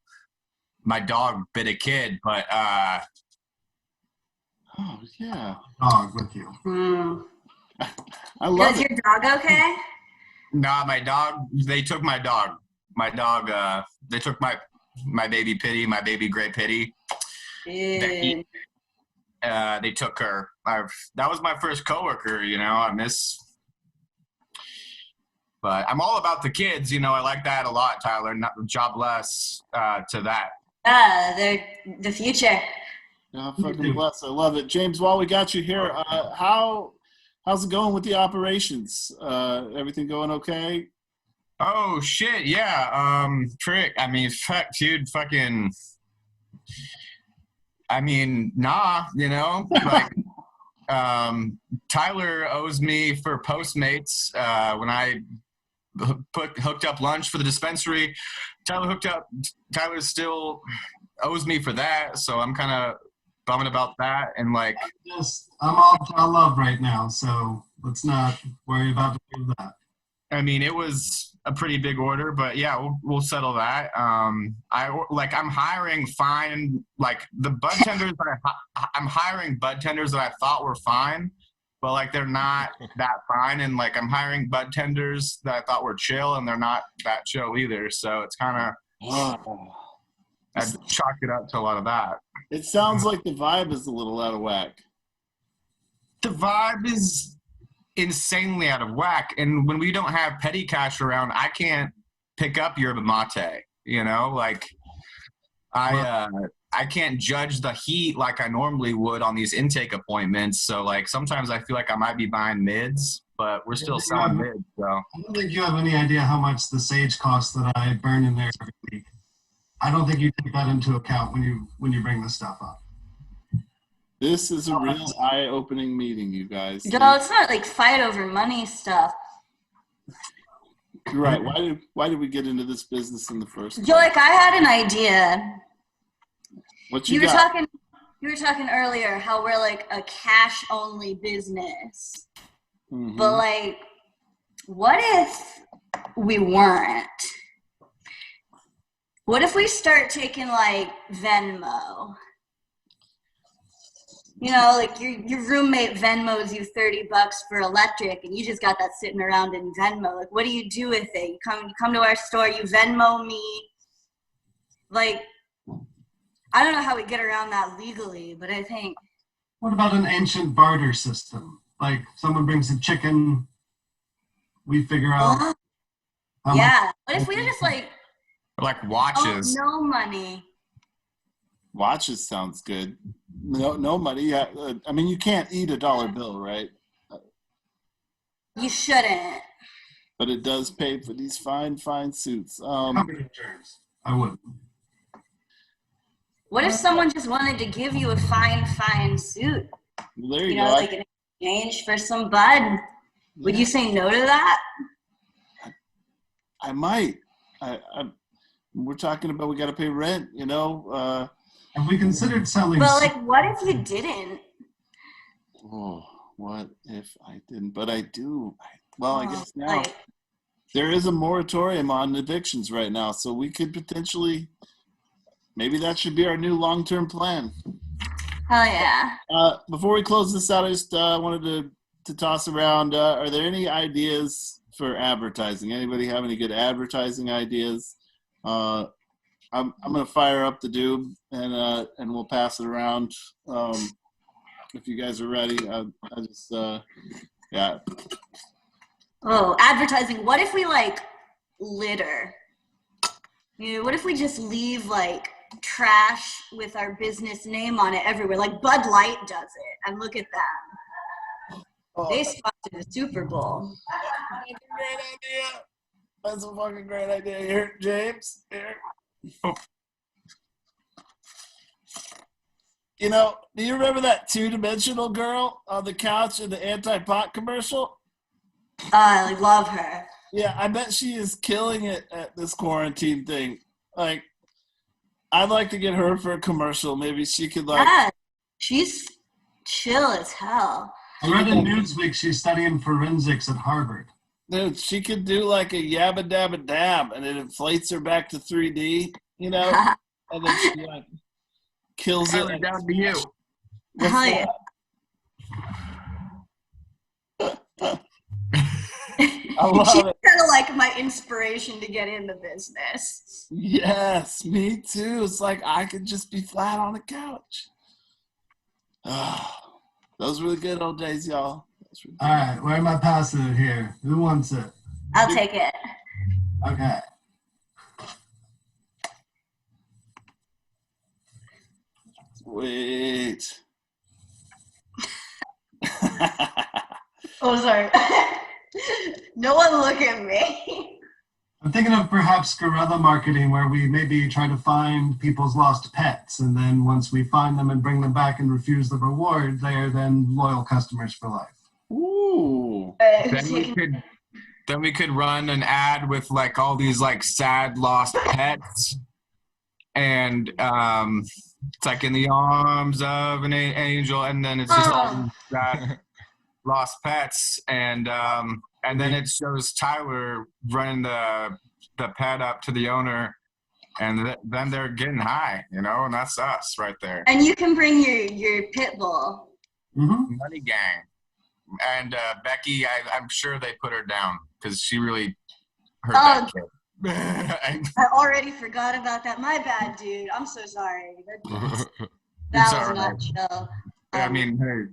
my dog bit a kid, but oh yeah, dog with you. I love Is it. your dog okay? Nah, my dog. They took my dog. My dog. They took my baby Pitty, my baby Gray Pitty. They took her. That was my first coworker. I miss. But I'm all about the kids. I like that a lot, Tyler. Jobless to that. They're the future. Oh, fucking bless. I love it. James, while we got you here, how's it going with the operations? Everything going okay? Oh shit, yeah. Trick. I mean, fuck, dude, fucking. I mean, nah, like, Tyler owes me for Postmates when I hooked up lunch for the dispensary. Tyler still owes me for that, so I'm kind of bumming about that. And like, I'm all love right now, so let's not worry about that. I mean, it was a pretty big order, but yeah, we'll settle that. I'm hiring fine, like the bud tenders. I'm hiring bud tenders that I thought were fine, but like they're not that fine. And like I'm hiring bud tenders that I thought were chill, and they're not that chill either. So it's kind of I'd chalk it up to a lot of that. It sounds like the vibe is a little out of whack. The vibe is insanely out of whack, and when we don't have petty cash around, I can't pick up yerba mate. You know, like I can't judge the heat like I normally would on these intake appointments. So like sometimes I feel like I might be buying mids, but we're still selling mids. So I don't think you have any idea how much the sage costs that I burn in there every week. I don't think you take that into account when you bring this stuff up. This is a real eye-opening meeting, you guys. No, let's not like fight over money stuff. You're right. Why did we get into this business in the first place? Yo, like I had an idea. What You were talking earlier how we're like a cash-only business. Mhm. But like, what if we weren't? What if we start taking like Venmo? You know, like your roommate Venmos you $30 for electric, and you just got that sitting around in Venmo. Like, what do you do with it? You come to our store, you Venmo me. Like, I don't know how we get around that legally, but I think. What about an ancient barter system? Like someone brings a chicken, we figure out. Yeah. What if we just like watches? no money. Watches sounds good. No money. Yeah, I mean, you can't eat a dollar bill, right? You shouldn't. But it does pay for these fine suits. Company terms. I wouldn't. What if someone just wanted to give you a fine suit? Well, there you know, go. like in exchange for some bud. Would you say no to that? I might. We're talking about we got to pay rent, you know. Have we considered selling? Well, like, what if you didn't? Oh, what if I didn't? But I do. I guess now there is a moratorium on evictions right now, so we could potentially. Maybe that should be our new long-term plan. Hell yeah. Before we close this out, I just wanted to toss around. Are there any ideas for advertising? Anybody have any good advertising ideas? I'm gonna fire up the doob and we'll pass it around. If you guys are ready, I just yeah. Oh, advertising. What if we like litter? You know, what if we just leave like trash with our business name on it everywhere? Like Bud Light does it, and look at them. They sponsored the Super Bowl. Great idea. That's a fucking great idea. Here, James. Here. Oh. You know, do you remember that two-dimensional girl on the couch in the anti-pot commercial? I love her. Yeah, I bet she is killing it at this quarantine thing. Like, I'd like to get her for a commercial. Maybe she could like. Yeah, she's chill as hell. I read in Newsweek she's studying forensics at Harvard. Dude, she could do like a yabba dabba dab, and it inflates her back to 3D. You know, and then she like kills it. Down to you. Hell yeah. She's kind of like my inspiration to get in the business. Yes, me too. It's like I could just be flat on the couch. Those were the good old days, y'all. All right, where am I passing it here? Who wants it? I'll take it. Okay. Wait. Oh, sorry. No one look at me. I'm thinking of perhaps guerrilla marketing where we maybe try to find people's lost pets, and then once we find them and bring them back and refuse the reward, they are then loyal customers for life. Ooh. Then we could run an ad with like all these like sad lost pets, and it's like in the arms of an angel, and then it's just all these sad lost pets, and and then it shows Tyler running the pet up to the owner, and then they're getting high, and that's us right there. And you can bring your pit bull. Mm-hmm. Money gang. And Becky, I'm sure they put her down because she really hurt that kid. I already forgot about that. My bad, dude. I'm so sorry. That was not chill. I mean, hey,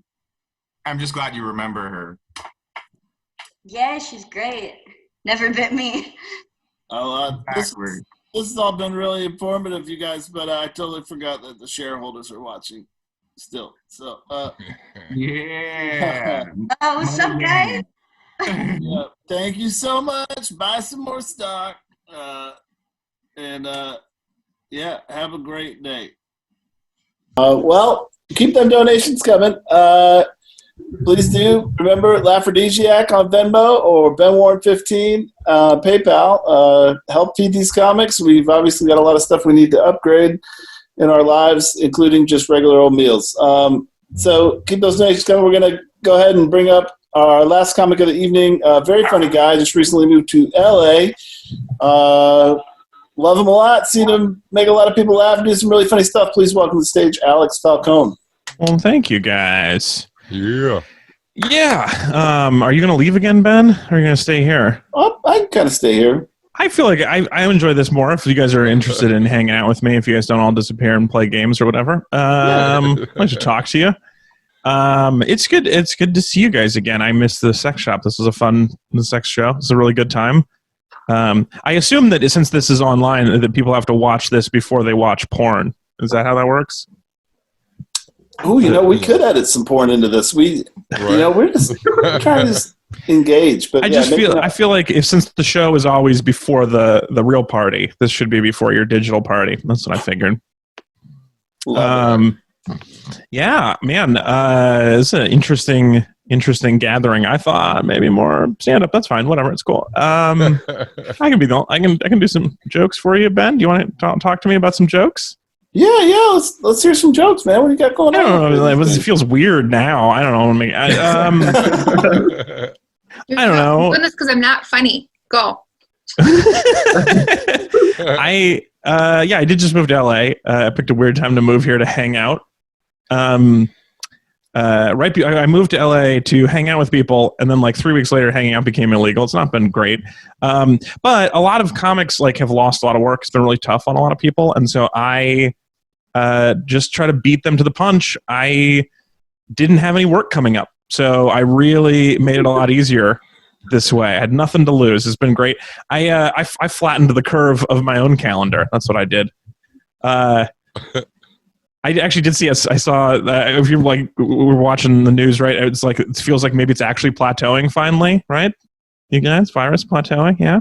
I'm just glad you remember her. Yeah, she's great. Never bit me. This has all been really informative, you guys, but I totally forgot that the shareholders are watching still. So, yeah. What's up, guys? Yeah, thank you so much. Buy some more stock. Yeah, have a great day. Well, keep them donations coming. Please do remember Laughrodisiac on Venmo or BenWarren15, PayPal. Help feed these comics. We've obviously got a lot of stuff we need to upgrade in our lives, including just regular old meals. So keep those donations coming. We're going to go ahead and bring up our last comic of the evening. Very funny guy, just recently moved to LA. Love him a lot. Seen him make a lot of people laugh and do some really funny stuff. Please welcome to the stage Alex Falcone. Well, thank you, guys. Yeah. Yeah. Are you going to leave again, Ben? Or are you going to stay here? Oh, I can kind of stay here. I feel like I enjoy this more if you guys are interested in hanging out with me, if you guys don't all disappear and play games or whatever. I'd like to talk to you. It's good to see you guys again. I missed the sex shop. This was a fun sex show. It's a really good time. I assume that since this is online, that people have to watch this before they watch porn. Is that how that works? Oh, we could edit some porn into this. We're just trying to engage. But I feel like since the show is always before the real party, this should be before your digital party. That's what I figured. Yeah, man, it's an interesting gathering. I thought maybe more stand up. That's fine. Whatever. It's cool. I can do some jokes for you, Ben. Do you want to talk to me about some jokes? Yeah. Let's hear some jokes, man. What do you got going on? I don't know. It feels weird now. I don't know. I don't know. Goodness, because I'm not funny. Go. I did just move to LA. I picked a weird time to move here to hang out. I moved to LA to hang out with people, and then like 3 weeks later, hanging out became illegal. It's not been great, but a lot of comics have lost a lot of work. It's been really tough on a lot of people, and so I just try to beat them to the punch. I didn't have any work coming up, so I really made it a lot easier this way. I had nothing to lose. It's been great. I flattened the curve of my own calendar. That's what I did. I actually did see. I saw if you're we're watching the news, right? It's like it feels like maybe it's actually plateauing finally, right? You guys, virus plateauing, yeah.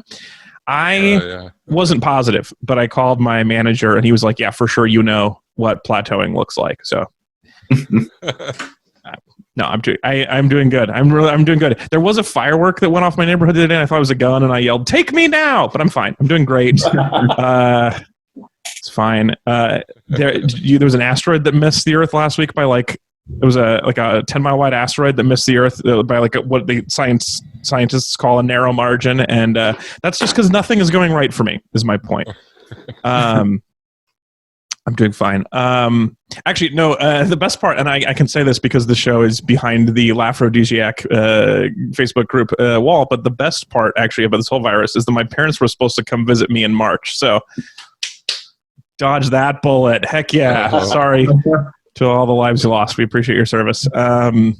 I wasn't positive, but I called my manager, and he was like, "Yeah, for sure, you know what plateauing looks like." So, no, I'm doing good. I'm doing good. There was a firework that went off my neighborhood the other day, and I thought it was a gun, and I yelled, "Take me now!" But I'm fine. I'm doing great. It's fine. There was an asteroid that missed the Earth last week by it was a 10-mile wide asteroid that missed the Earth by what the scientists call a narrow margin, and that's just because nothing is going right for me. Is my point. I'm doing fine. Actually, no. The best part, and I can say this because the show is behind the Laughrodisiac Facebook group wall. But the best part, actually, about this whole virus is that my parents were supposed to come visit me in March. So. Dodge that bullet. Heck yeah. Sorry to all the lives you lost. We appreciate your service. Actually,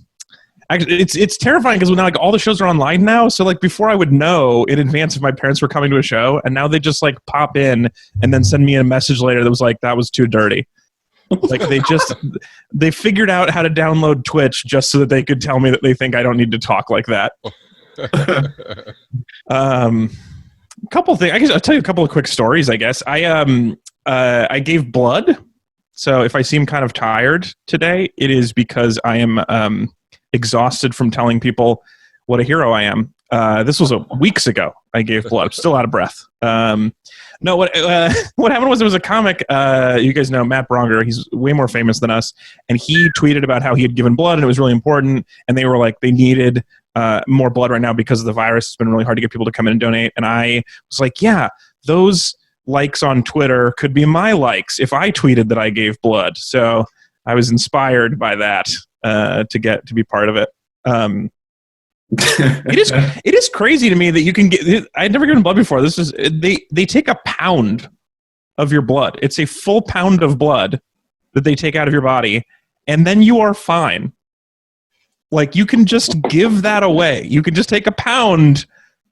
it's terrifying because now all the shows are online now. So before I would know in advance if my parents were coming to a show, and now they just pop in and then send me a message later that was that was too dirty. They figured out how to download Twitch just so that they could tell me that they think I don't need to talk like that. Couple things. I guess I'll tell you a couple of quick stories. I guess I gave blood, so if I seem kind of tired today, it is because I am exhausted from telling people what a hero I am. This was weeks ago. I gave blood. I'm still out of breath. No, what happened was there was a comic, you guys know Matt Bronger. He's way more famous than us, and he tweeted about how he had given blood and it was really important. And they were they needed more blood right now because of the virus. It's been really hard to get people to come in and donate. And I was like, yeah, those likes on Twitter could be my likes if I tweeted that I gave blood. So I was inspired by that to be part of it. It is crazy to me that you can get. I'd never given blood before. This is they take a pound of your blood. It's a full pound of blood that they take out of your body, and then you are fine. Like, you can just give that away. You can just take a pound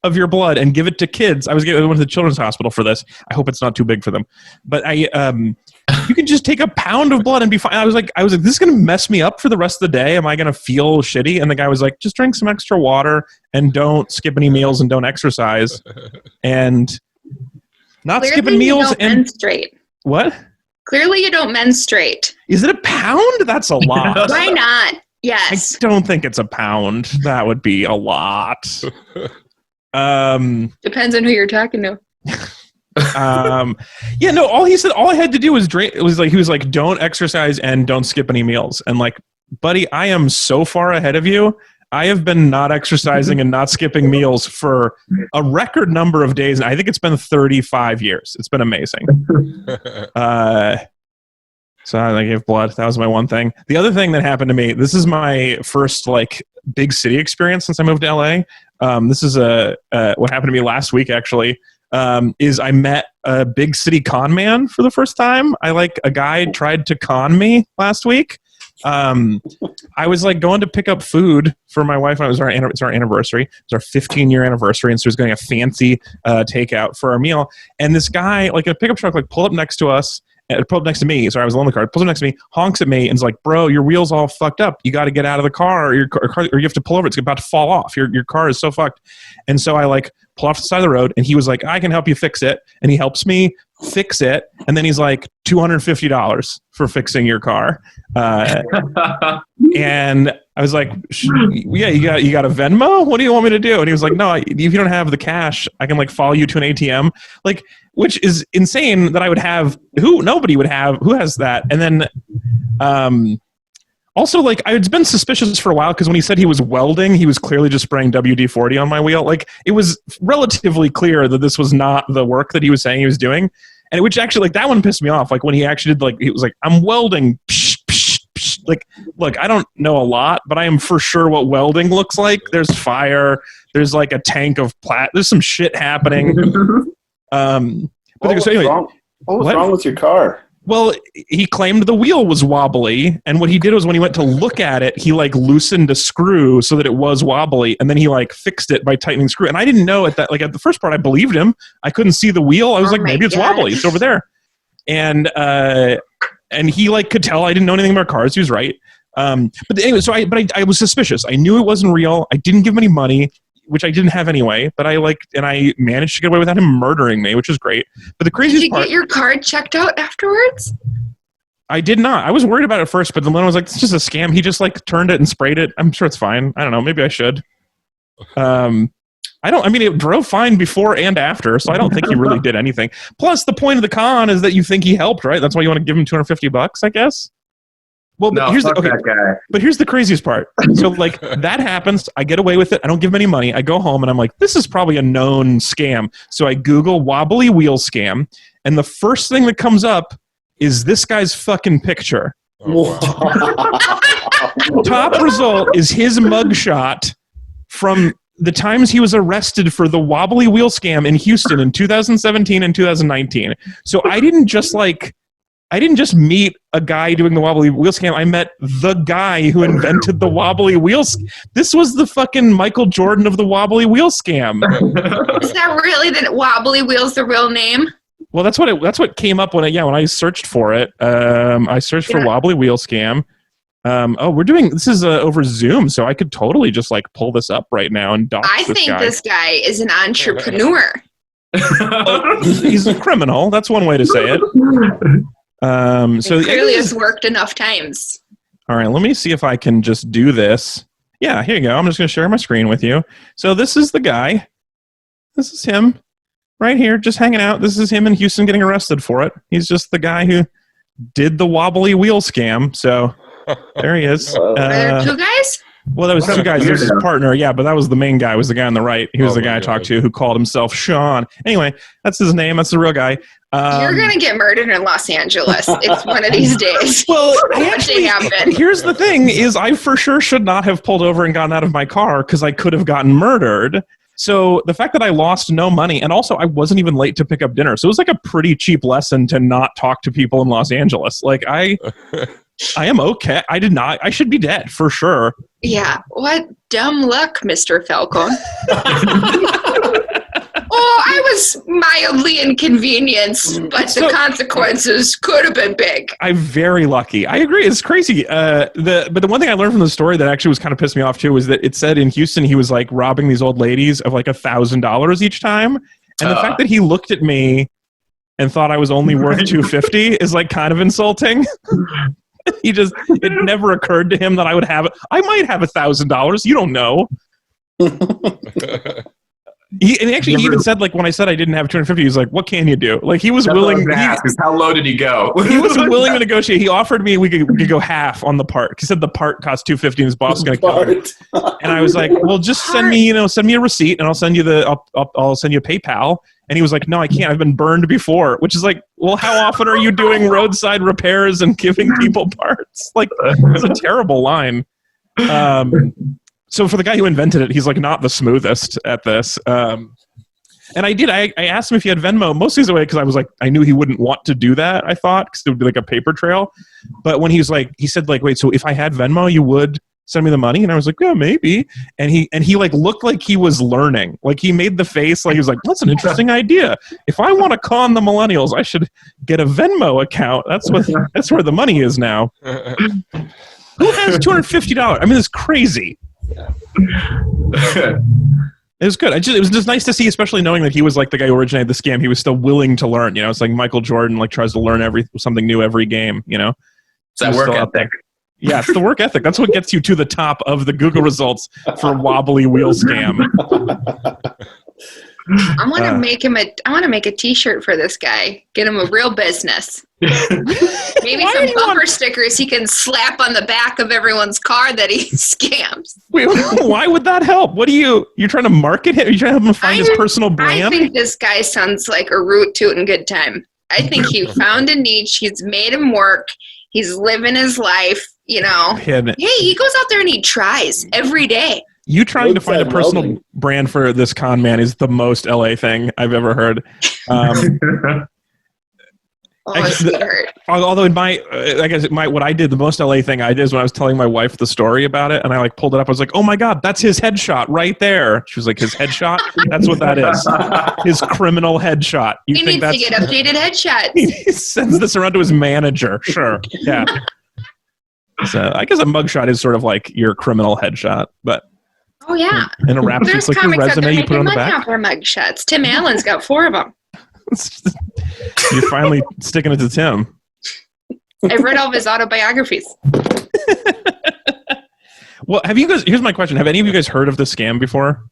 of your blood and give it to kids. I went to the children's hospital for this. I hope it's not too big for them. But you can just take a pound of blood and be fine. I was like, this is going to mess me up for the rest of the day. Am I going to feel shitty? And the guy was like, just drink some extra water and don't skip any meals and don't exercise. And not Clearly skipping meals you don't and menstruate. What? Clearly you don't menstruate. Is it a pound? That's a lot. Why not? Yes. I don't think it's a pound. That would be a lot. Depends on who you're talking to. Yeah, no, all I had to do was drink. He was like, don't exercise and don't skip any meals. And like, buddy, I am so far ahead of you. I have been not exercising and not skipping meals for a record number of days. And I think it's been 35 years. It's been amazing. So I gave blood. That was my one thing. The other thing that happened to me, this is my first like big city experience since I moved to LA. This is what happened to me last week, actually, is I met a big city con man for the first time. A guy tried to con me last week. I was like going to pick up food for my wife. It's our anniversary. It's our 15-year anniversary. And so he was getting a fancy takeout for our meal. And this guy, like a pickup truck, like pulled up next to us. Pulled up next to me. Sorry, I was alone in the car. Pulls up next to me, honks at me, and is like, bro, your wheel's all fucked up. You got to get out of the car, or your car, or you have to pull over. It's about to fall off. Your car is so fucked. And so I like pull off the side of the road, and he was like, I can help you fix it. And he helps me fix it. And then he's like, $250 for fixing your car. And I was like, yeah, you got a Venmo? What do you want me to do? And he was like, no, if you don't have the cash, I can like follow you to an ATM. Like, which is insane that I would have, nobody would have, who has that? And then, also, like, I'd been suspicious for a while because when he said he was welding, he was clearly just spraying WD-40 on my wheel. Like, it was relatively clear that this was not the work that he was saying he was doing. And which actually, like, that one pissed me off. Like, when he actually did, like, he was like, I'm welding. Psh, psh, psh. Like, look, I don't know a lot, but I am for sure what welding looks like. There's fire. There's, like, a tank of there's some shit happening. What was wrong with your car? Well, he claimed the wheel was wobbly, and what he did was when he went to look at it, he like loosened a screw so that it was wobbly, and then he like fixed it by tightening the screw. And I didn't know at the first part I believed him. I couldn't see the wheel. I was like, maybe it's wobbly. It's over there. And he like could tell I didn't know anything about cars. He was right. But anyway, so I was suspicious. I knew it wasn't real. I didn't give him any money, which I didn't have anyway, but I managed to get away without him murdering me, which is great. But the craziest part... Did you get your card checked out afterwards? I did not. I was worried about it first, but then I was like, it's just a scam. He just like turned it and sprayed it. I'm sure it's fine. I don't know. Maybe I should. It drove fine before and after, so I don't think he really did anything. Plus, the point of the con is that you think he helped, right? That's why you want to give him $250, I guess? Well, but here's the craziest part. So, like, that happens. I get away with it. I don't give him any money. I go home, and I'm like, this is probably a known scam. So I Google wobbly wheel scam, and the first thing that comes up is this guy's fucking picture. Oh, wow. Top result is his mugshot from the times he was arrested for the wobbly wheel scam in Houston in 2017 and 2019. So I didn't just meet a guy doing the wobbly wheel scam. I met the guy who invented the wobbly wheel scam. This was the fucking Michael Jordan of the wobbly wheel scam. Is that really the wobbly wheel's the real name? Well, that's what came up when I searched for it. I searched for wobbly wheel scam. This is over Zoom, so I could totally just like pull this up right now and dox I this think guy. this guy is an entrepreneur. He's a criminal. That's one way to say it. So clearly has worked enough times. All right, let me see if I can just do this. Yeah, here you go. I'm just going to share my screen with you. So this is the guy. This is him right here, just hanging out. This is him in Houston getting arrested for it. He's just the guy who did the wobbly wheel scam. So there he is. Are there two guys? Well, there was two guys. There was his partner, yeah, but that was the main guy. Was the guy on the right? He was the guy I talked to who called himself Sean. Anyway, that's his name. That's the real guy. You're gonna get murdered in Los Angeles. It's one of these days. Well, happen. Here's the thing: is I for sure should not have pulled over and gotten out of my car because I could have gotten murdered. So the fact that I lost no money, and also I wasn't even late to pick up dinner, so it was like a pretty cheap lesson to not talk to people in Los Angeles. Like I am okay. I should be dead for sure. Yeah. What dumb luck, Mr. Falcone. Oh, I was mildly inconvenienced, but the consequences could have been big. I'm very lucky. I agree. It's crazy. But the one thing I learned from the story that actually was kind of pissed me off too was that it said in Houston he was like robbing these old ladies of like $1,000 each time, and the fact that he looked at me and thought I was only worth $250 is like kind of insulting. It never occurred to him that I might have $1,000. You don't know. He even said, like, when I said I didn't have 250, he was like, what can you do? Like, he was willing to ask, is how low did he go? He was willing to negotiate. He offered me we could go half on the part. He said the part cost $250 and his boss is going to kill him. And I was like, well, just send me a receipt and I'll send you I'll send you a PayPal. And he was like, no, I can't. I've been burned before, which is like, well, how often are you doing roadside repairs and giving people parts? Like, it's a terrible line. So for the guy who invented it, he's like not the smoothest at this. And I asked him if he had Venmo, mostly as a way because I was like, I knew he wouldn't want to do that, I thought, because it would be like a paper trail. But when he said like, wait, so if I had Venmo, you would send me the money? And I was like, yeah, maybe. And he like looked like he was learning. Like he made the face like he was like, that's an interesting idea. If I want to con the millennials, I should get a Venmo account. That's where the money is now. Who has $250? I mean, it's crazy. It was good. It was just nice to see, especially knowing that he was like the guy who originated the scam. He was still willing to learn. You know, it's like Michael Jordan like tries to learn something new every game. You know, it's that work ethic. Yeah, it's the work ethic. That's what gets you to the top of the Google results for wobbly wheel scam. I want to make a T-shirt for this guy. Get him a real business. Maybe some bumper stickers he can slap on the back of everyone's car that he scams. Wait, why would that help? What you're trying to market him? Are you trying to help him find his personal brand? I think this guy sounds like a root tootin' good time. I think he found a niche. He's made him work. He's living his life. You know. Hey, he goes out there and he tries every day. You trying to find a personal brand for this con man is the most LA thing I've ever heard. Although in what I did, the most LA thing I did is when I was telling my wife the story about it, and I like pulled it up. I was like, "Oh my God, that's his headshot right there." She was like, "His headshot? That's what that is. His criminal headshot." He needs to get updated headshots. He sends this around to his manager. Sure, yeah. So I guess a mugshot is sort of like your criminal headshot, but. Oh yeah, in a rap sheet, like your resume you put on the back. Their mugshots. Tim Allen's got 4 of them. You're finally sticking it to Tim. I've read all of his autobiographies. Well, have you guys? Here's my question: have any of you guys heard of this scam before?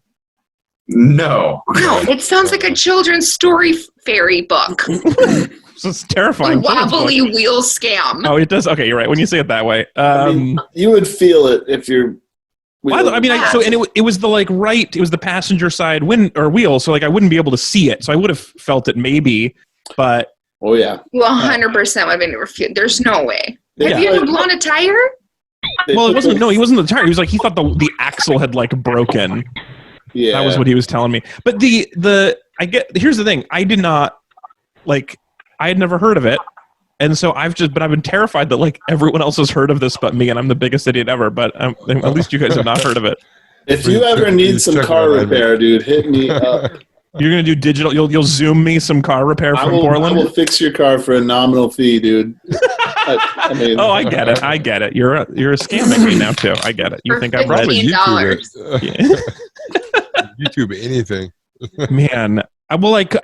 No. No, it sounds like a children's story fairy book. So it's terrifying. A wobbly wheel scam. Oh, it does. Okay, you're right. When you say it that way, you would feel it if you're. Well, I mean, it was the like right. It was the passenger side wheel, so like I wouldn't be able to see it. So I would have felt it maybe, but oh yeah, well, 100% would have been refused. There's no way. Have you ever blown a tire? Well, it wasn't. No, he wasn't the tire. He was like he thought the axle had like broken. Yeah, that was what he was telling me. But here's the thing. I did not like. I had never heard of it. And so I've been terrified that like everyone else has heard of this but me, and I'm the biggest idiot ever. But at least you guys have not heard of it. If you ever need some car repair, dude, hit me up. You're gonna do digital. You'll Zoom me some car repair from Portland. I will fix your car for a nominal fee, dude. I mean, oh, I get it. You're scamming me now too. I get it. You think I'm right? YouTube anything, man. Well, I could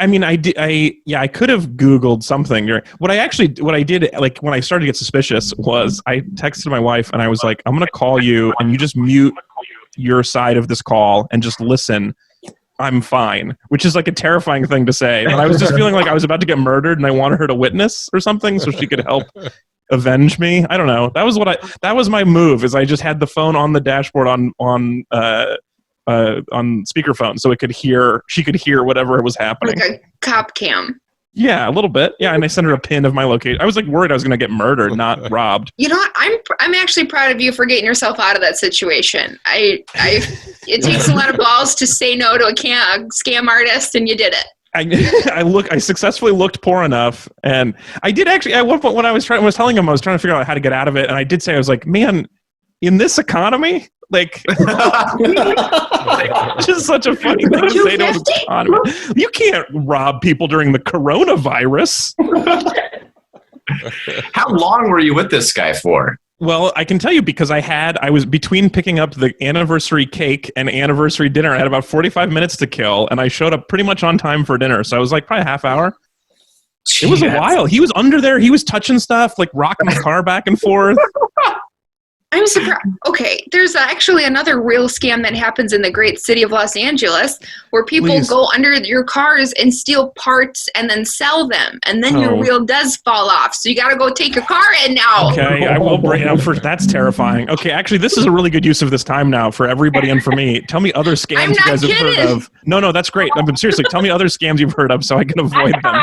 have Googled something. What I did, like when I started to get suspicious, was I texted my wife and I was like, I'm going to call you and you just mute your side of this call and just listen. I'm fine, which is like a terrifying thing to say. But I was just feeling like I was about to get murdered and I wanted her to witness or something so she could help avenge me. I don't know. That was my move. Is I just had the phone on the dashboard on speakerphone, so she could hear whatever was happening. Like a cop cam. Yeah, a little bit. Yeah, and I sent her a pin of my location. I was like worried I was going to get murdered, not robbed. You know what? I'm actually proud of you for getting yourself out of that situation. It takes a lot of balls to say no to a scam artist, and you did it. I successfully looked poor enough, and I did actually at one point when I was telling him I was trying to figure out how to get out of it, and I did say I was like, man, in this economy, like, just such a funny thing to say to an economy. You can't rob people during the coronavirus. How long were you with this guy for? Well, I can tell you because I was between picking up the anniversary cake and anniversary dinner. I had about 45 minutes to kill, and I showed up pretty much on time for dinner. So I was like probably a half hour. It was a while. He was under there. He was touching stuff, like rocking the car back and forth. I'm surprised. Okay, there's actually another real scam that happens in the great city of Los Angeles where people go under your cars and steal parts and then sell them. And then your wheel does fall off. So you got to go take your car in now. Okay, I will break out for that's terrifying. Okay, actually, this is a really good use of this time now for everybody and for me. Tell me other scams you guys have heard of. No, that's great. But seriously, tell me other scams you've heard of so I can avoid them.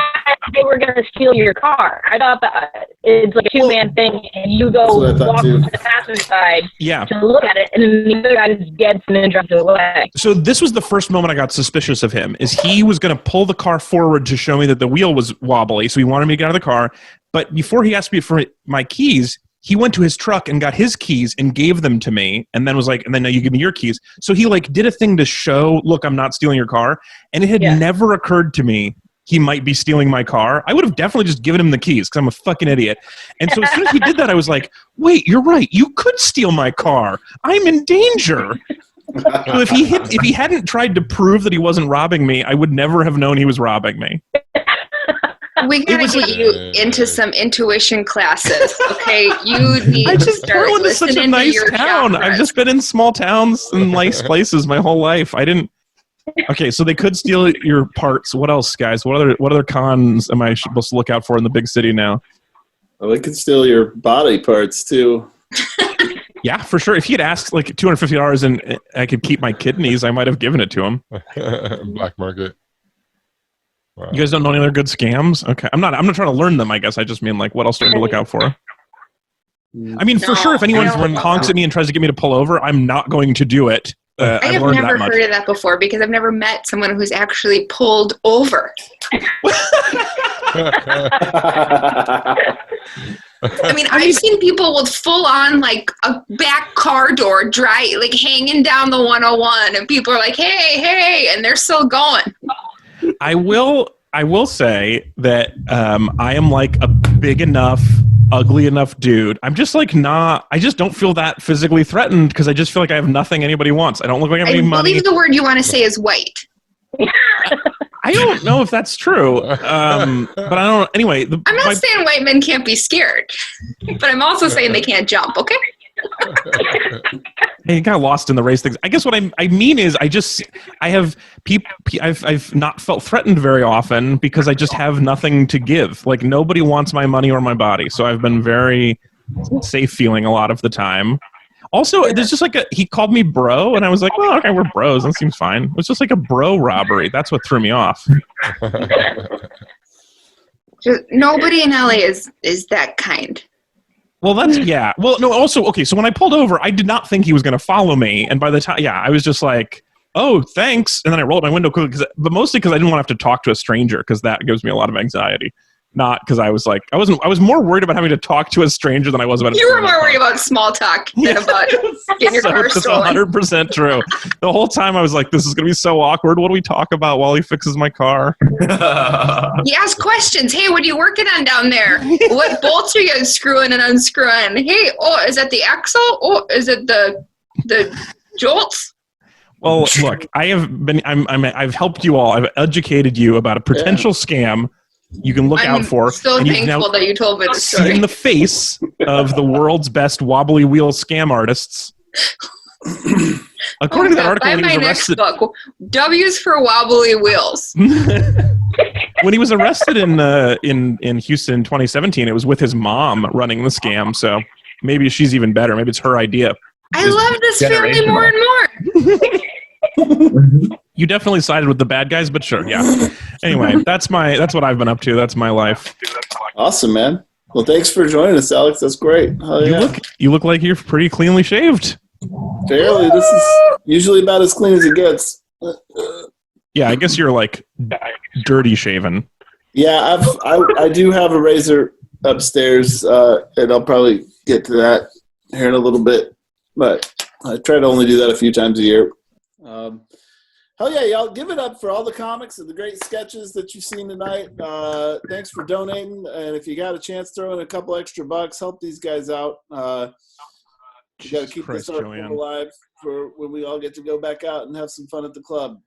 They were going to steal your car. I thought that it's like a two-man thing, and you go walk to the passenger side to look at it, and then the other guy just gets and then drives it away. So this was the first moment I got suspicious of him, is he was going to pull the car forward to show me that the wheel was wobbly, so he wanted me to get out of the car. But before he asked me for my keys, he went to his truck and got his keys and gave them to me, and then was like, and then now you give me your keys. So he like did a thing to show, look, I'm not stealing your car, and it had never occurred to me he might be stealing my car. I would have definitely just given him the keys because I'm a fucking idiot. And so as soon as he did that, I was like, wait, you're right. You could steal my car. I'm in danger. So if he hadn't tried to prove that he wasn't robbing me, I would never have known he was robbing me. We gotta get you into some intuition classes, okay? You need to start Portland is such a nice town. I've just been in small towns and nice places my whole life. Okay, so they could steal your parts. What else, guys? What other cons am I supposed to look out for in the big city now? Well, they could steal your body parts too. Yeah, for sure. If he had asked like $250 and I could keep my kidneys, I might have given it to him. Black market. Wow. You guys don't know any other good scams? Okay, I'm not trying to learn them. I guess I just mean like what else do I need to look out for? I mean, for sure, if anyone honks at me and tries to get me to pull over, I'm not going to do it. I have never heard of that before because I've never met someone who's actually pulled over. I mean, I've seen people with full-on, like, a back car door like, hanging down the 101, and people are like, hey, and they're still going. I will say that I am, like, a big enough, ugly enough dude. I'm just, like, I just don't feel that physically threatened because I just feel like I have nothing anybody wants. I don't look like I have any money. I believe the word you want to say is white. I don't know if that's true, but I don't. Anyway, I'm not saying white men can't be scared, but I'm also saying they can't jump. Okay. Hey, got lost in the race things. I guess what I mean is I've not felt threatened very often because I just have nothing to give. Like nobody wants my money or my body, so I've been very safe feeling a lot of the time. Also, there's just like he called me bro, and I was like, well, okay, we're bros. That seems fine. It was just like a bro robbery. That's what threw me off. Nobody in LA is that kind. Well, Well, no, also, okay, so when I pulled over, I did not think he was going to follow me. And by the time, I was just like, oh, thanks. And then I rolled my window quickly, but mostly because I didn't want to have to talk to a stranger because that gives me a lot of anxiety. Not because I was like, I was more worried about having to talk to a stranger than I was about You were more worried about small talk than about getting your car stolen. That's 100% true. The whole time I was like, this is going to be so awkward. What do we talk about while he fixes my car? He asked questions. Hey, what are you working on down there? What bolts are you screwing and unscrewing? Hey, is that the axle? Oh, is it the jolts? Well, look, I've helped you all. I've educated you about a potential scam you can look out for. I'm so thankful that you told me the story. In the face of the world's best wobbly wheel scam artists. According to that article, buy my next book, W's for Wobbly Wheels. when he was arrested in Houston in 2017, it was with his mom running the scam. So maybe she's even better. Maybe it's her idea. I love this family more and more. You definitely sided with the bad guys, but sure, yeah. Anyway, that's what I've been up to. That's my life. Awesome, man. Well, thanks for joining us, Alex. That's great. Hell yeah. You look like you're pretty cleanly shaved. Fairly. This is usually about as clean as it gets. Yeah, I guess you're like dirty shaven. Yeah, I do have a razor upstairs, and I'll probably get to that here in a little bit. But I try to only do that a few times a year. Hell yeah, y'all. Give it up for all the comics and the great sketches that you've seen tonight. Thanks for donating. And if you got a chance, throw in a couple extra bucks. Help these guys out. You got to keep this art form alive for when we all get to go back out and have some fun at the club.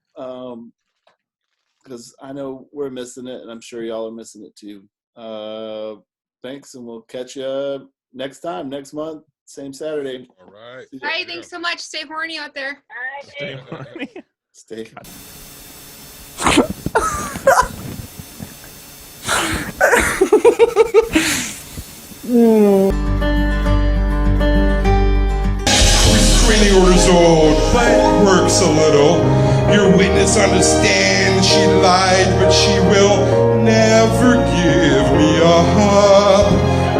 Because I know we're missing it, and I'm sure y'all are missing it too. Thanks, and we'll catch you next month, same Saturday. All right. All right, thanks so much. Stay horny out there. Stay horny. Stay. Restraining order's old, but it works a little. Your witness understands she lied, but she will never give me a hug.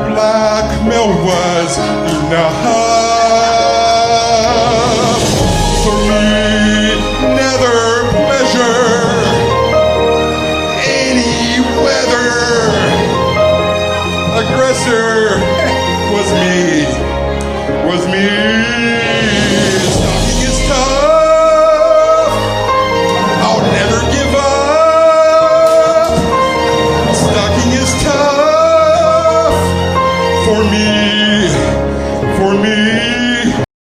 Blackmail was enough for me. Nether pleasure, any weather. Aggressor was me.